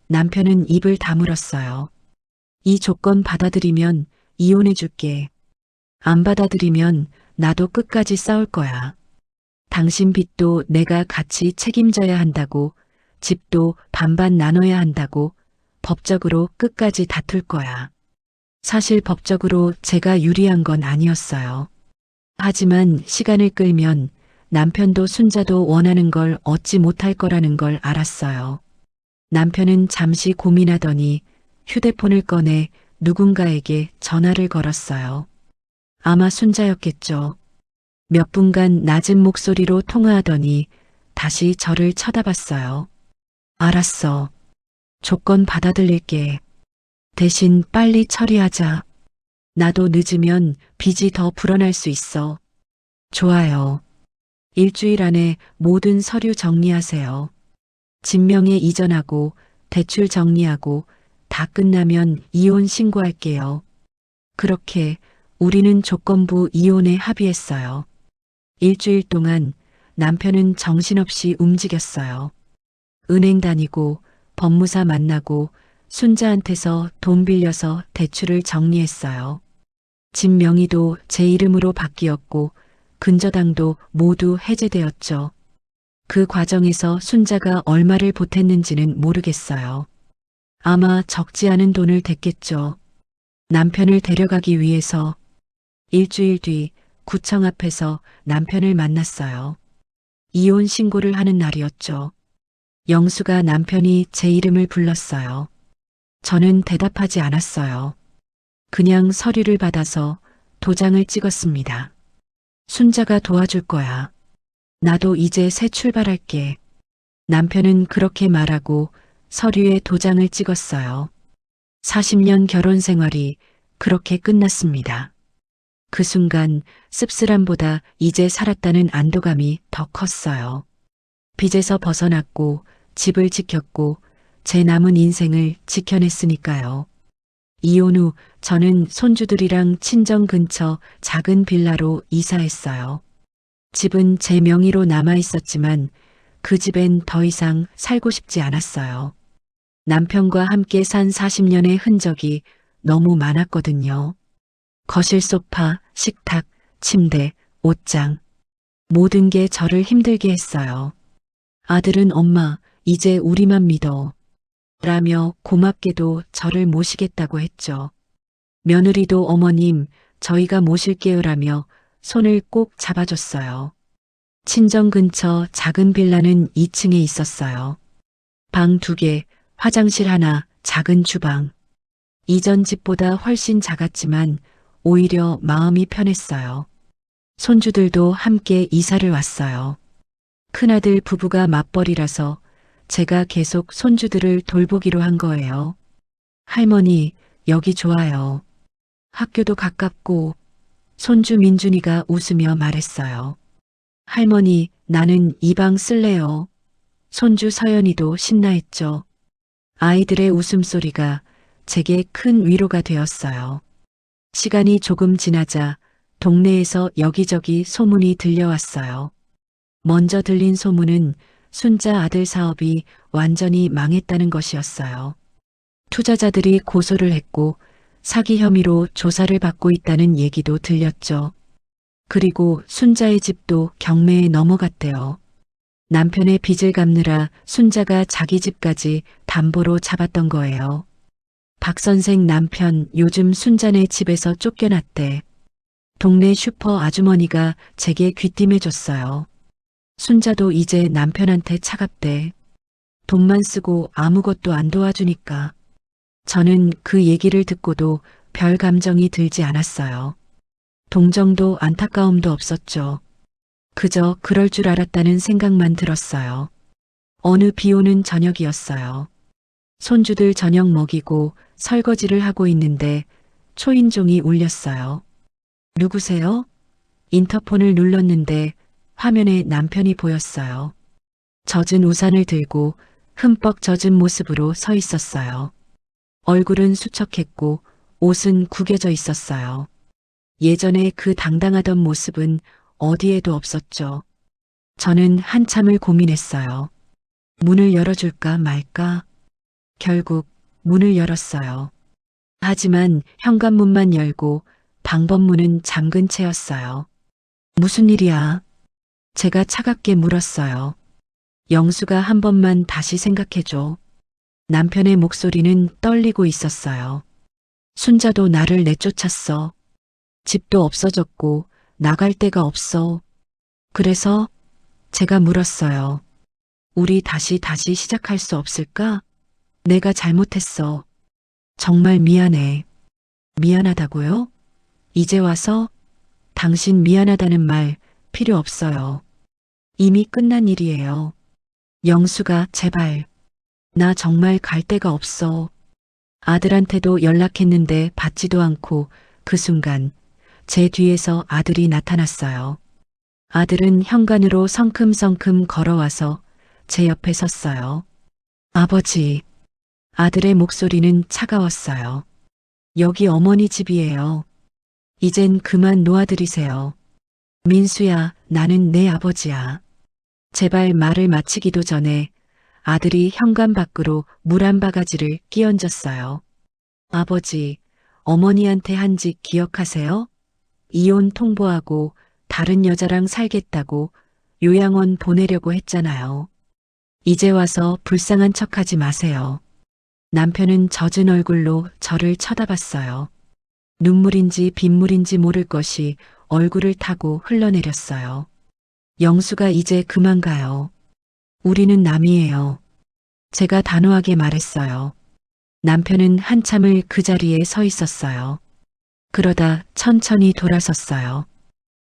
남편은 입을 다물었어요. 이 조건 받아들이면 이혼해 줄게. 안 받아들이면 나도 끝까지 싸울 거야. 당신 빚도 내가 같이 책임져야 한다고, 집도 반반 나눠야 한다고, 법적으로 끝까지 다툴 거야. 사실 법적으로 제가 유리한 건 아니었어요. 하지만 시간을 끌면 남편도 순자도 원하는 걸 얻지 못할 거라는 걸 알았어요. 남편은 잠시 고민하더니 휴대폰을 꺼내 누군가에게 전화를 걸었어요. 아마 순자였겠죠. 몇 분간 낮은 목소리로 통화하더니 다시 저를 쳐다봤어요. 알았어. 조건 받아들일게. 대신 빨리 처리하자. 나도 늦으면 빚이 더 불어날 수 있어. 좋아요. 일주일 안에 모든 서류 정리하세요. 진명에 이전하고 대출 정리하고 다 끝나면 이혼 신고할게요. 그렇게 우리는 조건부 이혼에 합의했어요. 일주일 동안 남편은 정신없이 움직였어요. 은행 다니고 법무사 만나고 순자한테서 돈 빌려서 대출을 정리했어요. 집 명의도 제 이름으로 바뀌었고 근저당도 모두 해제되었죠. 그 과정에서 순자가 얼마를 보탰는지는 모르겠어요. 아마 적지 않은 돈을 댔겠죠. 남편을 데려가기 위해서. 일주일 뒤 구청 앞에서 남편을 만났어요. 이혼 신고를 하는 날이었죠. 영수가 남편이 제 이름을 불렀어요. 저는 대답하지 않았어요. 그냥 서류를 받아서 도장을 찍었습니다. 순자가 도와줄 거야. 나도 이제 새 출발할게. 남편은 그렇게 말하고 서류에 도장을 찍었어요. 40년 결혼 생활이 그렇게 끝났습니다. 그 순간 씁쓸함보다 이제 살았다는 안도감이 더 컸어요. 빚에서 벗어났고 집을 지켰고 제 남은 인생을 지켜냈으니까요. 이혼 후 저는 손주들이랑 친정 근처 작은 빌라로 이사했어요. 집은 제 명의로 남아 있었지만 그 집엔 더 이상 살고 싶지 않았어요. 남편과 함께 산 40년의 흔적이 너무 많았거든요. 거실 소파, 식탁, 침대, 옷장. 모든 게 저를 힘들게 했어요. 아들은 엄마, 이제 우리만 믿어. 라며 고맙게도 저를 모시겠다고 했죠. 며느리도 어머님, 저희가 모실게요라며 손을 꼭 잡아줬어요. 친정 근처 작은 빌라는 2층에 있었어요. 방 2개, 화장실 하나, 작은 주방. 이전 집보다 훨씬 작았지만 오히려 마음이 편했어요. 손주들도 함께 이사를 왔어요. 큰아들 부부가 맞벌이라서 제가 계속 손주들을 돌보기로 한 거예요. 할머니, 여기 좋아요. 학교도 가깝고. 손주 민준이가 웃으며 말했어요. 할머니, 나는 이 방 쓸래요. 손주 서연이도 신나했죠. 아이들의 웃음소리가 제게 큰 위로가 되었어요. 시간이 조금 지나자 동네에서 여기저기 소문이 들려왔어요. 먼저 들린 소문은 순자 아들 사업이 완전히 망했다는 것이었어요. 투자자들이 고소를 했고 사기 혐의로 조사를 받고 있다는 얘기도 들렸죠. 그리고 순자의 집도 경매에 넘어갔대요. 남편의 빚을 갚느라 순자가 자기 집까지 담보로 잡았던 거예요. 박 선생 남편 요즘 순자네 집에서 쫓겨났대. 동네 슈퍼 아주머니가 제게 귀띔해줬어요. 순자도 이제 남편한테 차갑대. 돈만 쓰고 아무것도 안 도와주니까. 저는 그 얘기를 듣고도 별 감정이 들지 않았어요. 동정도 안타까움도 없었죠. 그저 그럴 줄 알았다는 생각만 들었어요. 어느 비 오는 저녁이었어요. 손주들 저녁 먹이고 설거지를 하고 있는데 초인종이 울렸어요. 누구세요? 인터폰을 눌렀는데 화면에 남편이 보였어요. 젖은 우산을 들고 흠뻑 젖은 모습으로 서 있었어요. 얼굴은 수척했고 옷은 구겨져 있었어요. 예전에 그 당당하던 모습은 어디에도 없었죠. 저는 한참을 고민했어요. 문을 열어줄까 말까? 결국 문을 열었어요. 하지만 현관문만 열고 방범문은 잠근 채였어요. 무슨 일이야? 제가 차갑게 물었어요. 영수가 한 번만 다시 생각해줘. 남편의 목소리는 떨리고 있었어요. 순자도 나를 내쫓았어. 집도 없어졌고 나갈 데가 없어. 그래서 제가 물었어요. 우리 다시 시작할 수 없을까? 내가 잘못했어. 정말 미안해. 미안하다고요? 이제 와서? 당신 미안하다는 말 필요 없어요. 이미 끝난 일이에요. 영수가 제발. 나 정말 갈 데가 없어. 아들한테도 연락했는데 받지도 않고 그 순간 제 뒤에서 아들이 나타났어요. 아들은 현관으로 성큼성큼 걸어와서 제 옆에 섰어요. 아버지. 아들의 목소리는 차가웠어요. 여기 어머니 집이에요. 이젠 그만 놓아드리세요. 민수야, 나는 내 아버지야. 제발 말을 마치기도 전에 아들이 현관 밖으로 물 한 바가지를 끼얹었어요. 아버지, 어머니한테 한 짓 기억하세요? 이혼 통보하고 다른 여자랑 살겠다고 요양원 보내려고 했잖아요. 이제 와서 불쌍한 척하지 마세요. 남편은 젖은 얼굴로 저를 쳐다봤어요. 눈물인지 빗물인지 모를 것이 얼굴을 타고 흘러내렸어요. 영수가 이제 그만 가요. 우리는 남이에요. 제가 단호하게 말했어요. 남편은 한참을 그 자리에 서 있었어요. 그러다 천천히 돌아섰어요.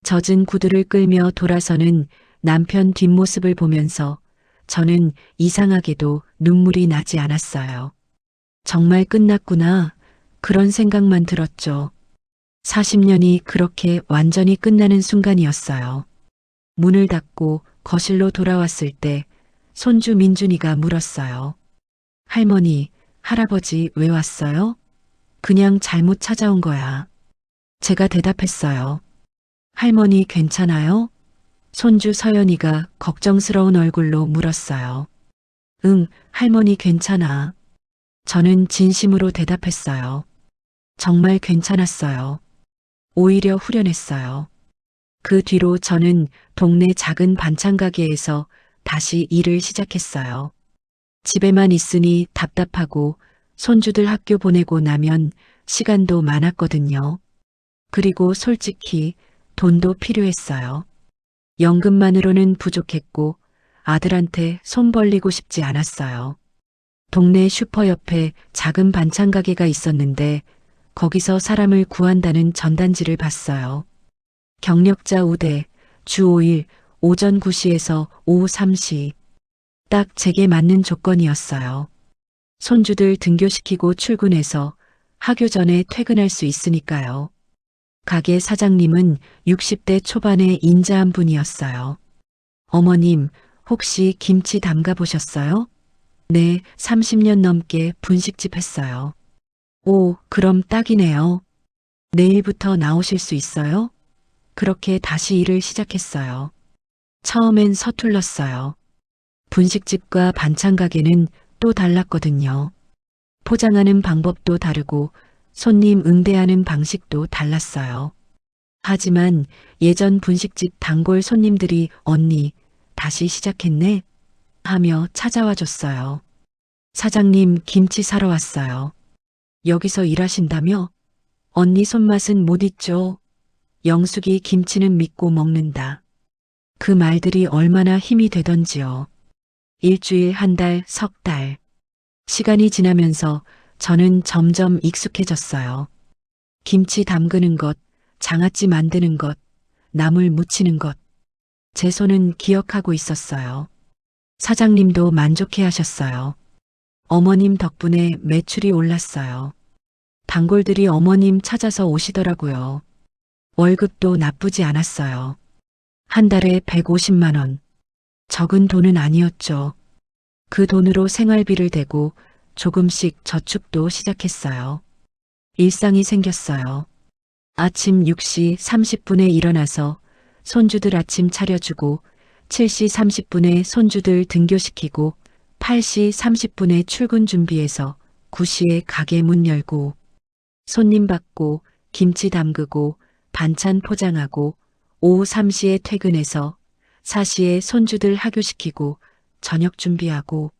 젖은 구두를 끌며 돌아서는 남편 뒷모습을 보면서 저는 이상하게도 눈물이 나지 않았어요. 정말 끝났구나. 그런 생각만 들었죠. 40년이 그렇게 완전히 끝나는 순간이었어요. 문을 닫고 거실로 돌아왔을 때 손주 민준이가 물었어요. 할머니, 할아버지 왜 왔어요? 그냥 잘못 찾아온 거야. 제가 대답했어요. 할머니 괜찮아요? 손주 서연이가 걱정스러운 얼굴로 물었어요. 응, 할머니 괜찮아. 저는 진심으로 대답했어요. 정말 괜찮았어요. 오히려 후련했어요. 그 뒤로 저는 동네 작은 반찬 가게에서 다시 일을 시작했어요. 집에만 있으니 답답하고 손주들 학교 보내고 나면 시간도 많았거든요. 그리고 솔직히 돈도 필요했어요. 연금만으로는 부족했고 아들한테 손 벌리고 싶지 않았어요. 동네 슈퍼 옆에 작은 반찬 가게가 있었는데 거기서 사람을 구한다는 전단지를 봤어요. 경력자 우대, 주 5일, 오전 9시에서 오후 3시. 딱 제게 맞는 조건이었어요. 손주들 등교시키고 출근해서 하교 전에 퇴근할 수 있으니까요. 가게 사장님은 60대 초반의 인자한 분이었어요. 어머님, 혹시 김치 담가 보셨어요? 네, 30년 넘게 분식집 했어요. 오, 그럼 딱이네요. 내일부터 나오실 수 있어요? 그렇게 다시 일을 시작했어요. 처음엔 서툴렀어요. 분식집과 반찬 가게는 또 달랐거든요. 포장하는 방법도 다르고 손님 응대하는 방식도 달랐어요. 하지만 예전 분식집 단골 손님들이 언니, 다시 시작했네? 하며 찾아와 줬어요. 사장님 김치 사러 왔어요. 여기서 일하신다며? 언니 손맛은 못 잊죠. 영숙이 김치는 믿고 먹는다. 그 말들이 얼마나 힘이 되던지요. 일주일, 한 달, 석 달. 시간이 지나면서 저는 점점 익숙해졌어요. 김치 담그는 것, 장아찌 만드는 것, 나물 무치는 것. 제 손은 기억하고 있었어요. 사장님도 만족해 하셨어요. 어머님 덕분에 매출이 올랐어요. 단골들이 어머님 찾아서 오시더라고요. 월급도 나쁘지 않았어요. 한 달에 150만 원. 적은 돈은 아니었죠. 그 돈으로 생활비를 대고 조금씩 저축도 시작했어요. 일상이 생겼어요. 아침 6시 30분에 일어나서 손주들 아침 차려주고 7시 30분에 손주들 등교시키고 8시 30분에 출근 준비해서 9시에 가게 문 열고 손님 받고 김치 담그고 반찬 포장하고 오후 3시에 퇴근해서 4시에 손주들 하교시키고 저녁 준비하고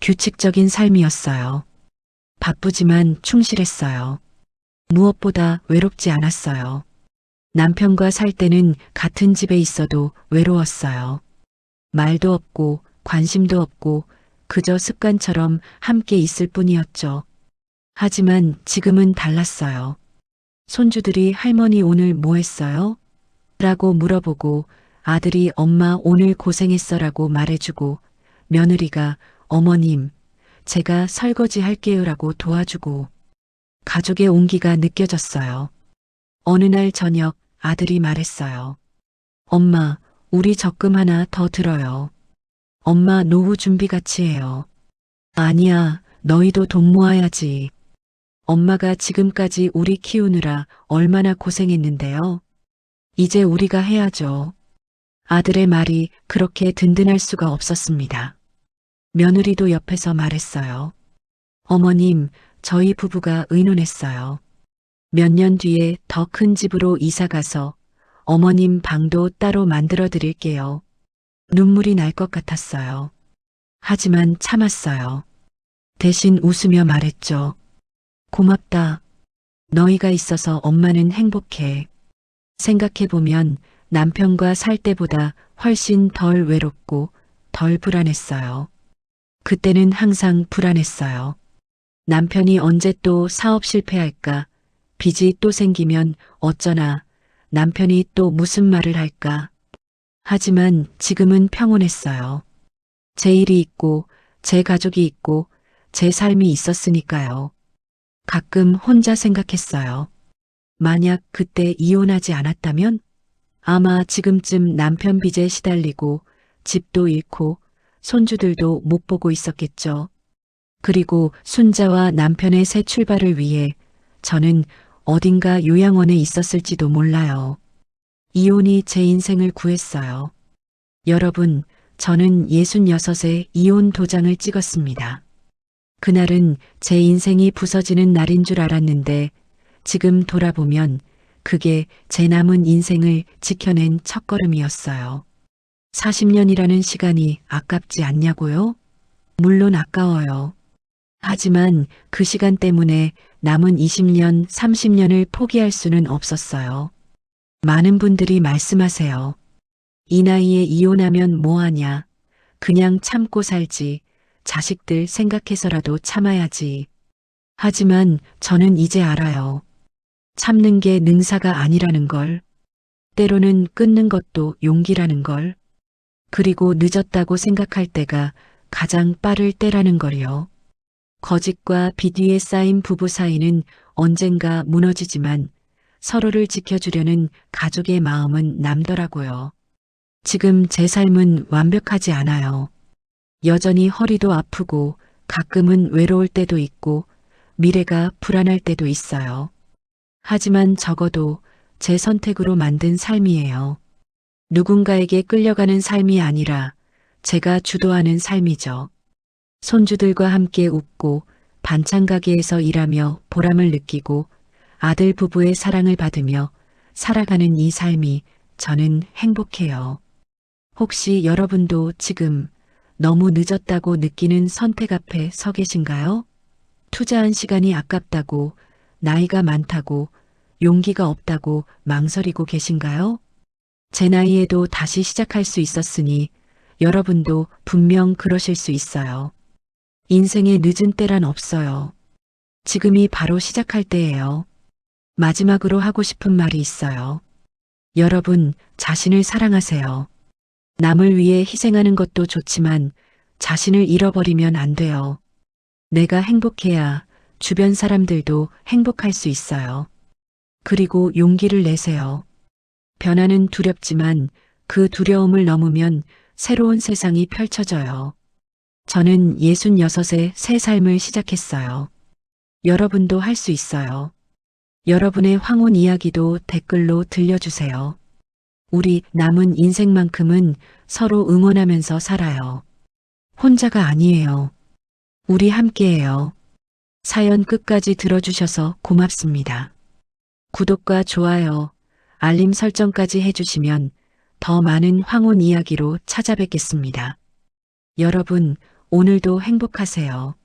규칙적인 삶이었어요. 바쁘지만 충실했어요. 무엇보다 외롭지 않았어요. 남편과 살 때는 같은 집에 있어도 외로웠어요. 말도 없고 관심도 없고 그저 습관처럼 함께 있을 뿐이었죠. 하지만 지금은 달랐어요. 손주들이 할머니 오늘 뭐 했어요? 라고 물어보고 아들이 엄마 오늘 고생했어 라고 말해주고 며느리가 어머님 제가 설거지 할게요 라고 도와주고 가족의 온기가 느껴졌어요. 어느 날 저녁 아들이 말했어요. 엄마, 우리 적금 하나 더 들어요. 엄마 노후 준비 같이 해요. 아니야, 너희도 돈 모아야지. 엄마가 지금까지 우리 키우느라 얼마나 고생했는데요. 이제 우리가 해야죠. 아들의 말이 그렇게 든든할 수가 없었습니다. 며느리도 옆에서 말했어요. 어머님, 저희 부부가 의논했어요. 몇 년 뒤에 더 큰 집으로 이사 가서 어머님 방도 따로 만들어 드릴게요. 눈물이 날 것 같았어요. 하지만 참았어요. 대신 웃으며 말했죠. 고맙다. 너희가 있어서 엄마는 행복해. 생각해보면 남편과 살 때보다 훨씬 덜 외롭고 덜 불안했어요. 그때는 항상 불안했어요. 남편이 언제 또 사업 실패할까? 빚이 또 생기면 어쩌나? 남편이 또 무슨 말을 할까? 하지만 지금은 평온했어요. 제 일이 있고, 제 가족이 있고, 제 삶이 있었으니까요. 가끔 혼자 생각했어요. 만약 그때 이혼하지 않았다면? 아마 지금쯤 남편 빚에 시달리고, 집도 잃고, 손주들도 못 보고 있었겠죠. 그리고 순자와 남편의 새 출발을 위해 저는 어딘가 요양원에 있었을지도 몰라요. 이혼이 제 인생을 구했어요. 여러분, 저는 66에 이혼 도장을 찍었습니다. 그날은 제 인생이 부서지는 날인 줄 알았는데 지금 돌아보면 그게 제 남은 인생을 지켜낸 첫걸음이었어요. 40년이라는 시간이 아깝지 않냐고요? 물론 아까워요. 하지만 그 시간 때문에 남은 20년, 30년을 포기할 수는 없었어요. 많은 분들이 말씀하세요. 이 나이에 이혼하면 뭐하냐. 그냥 참고 살지. 자식들 생각해서라도 참아야지. 하지만 저는 이제 알아요. 참는 게 능사가 아니라는 걸. 때로는 끊는 것도 용기라는 걸. 그리고 늦었다고 생각할 때가 가장 빠를 때라는 걸요. 거짓과 비뒤에 쌓인 부부 사이는 언젠가 무너지지만 서로를 지켜주려는 가족의 마음은 남더라고요. 지금 제 삶은 완벽하지 않아요. 여전히 허리도 아프고 가끔은 외로울 때도 있고 미래가 불안할 때도 있어요. 하지만 적어도 제 선택으로 만든 삶이에요. 누군가에게 끌려가는 삶이 아니라 제가 주도하는 삶이죠. 손주들과 함께 웃고 반찬 가게에서 일하며 보람을 느끼고 아들 부부의 사랑을 받으며 살아가는 이 삶이 저는 행복해요. 혹시 여러분도 지금 너무 늦었다고 느끼는 선택 앞에 서 계신가요? 투자한 시간이 아깝다고, 나이가 많다고, 용기가 없다고 망설이고 계신가요? 제 나이에도 다시 시작할 수 있었으니 여러분도 분명 그러실 수 있어요. 인생에 늦은 때란 없어요. 지금이 바로 시작할 때예요. 마지막으로 하고 싶은 말이 있어요. 여러분, 자신을 사랑하세요. 남을 위해 희생하는 것도 좋지만 자신을 잃어버리면 안 돼요. 내가 행복해야 주변 사람들도 행복할 수 있어요. 그리고 용기를 내세요. 변화는 두렵지만 그 두려움을 넘으면 새로운 세상이 펼쳐져요. 저는 66에 새 삶을 시작했어요. 여러분도 할 수 있어요. 여러분의 황혼 이야기도 댓글로 들려주세요. 우리 남은 인생만큼은 서로 응원하면서 살아요. 혼자가 아니에요. 우리 함께해요. 사연 끝까지 들어주셔서 고맙습니다. 구독과 좋아요, 알림 설정까지 해주시면 더 많은 황혼 이야기로 찾아뵙겠습니다. 여러분, 오늘도 행복하세요.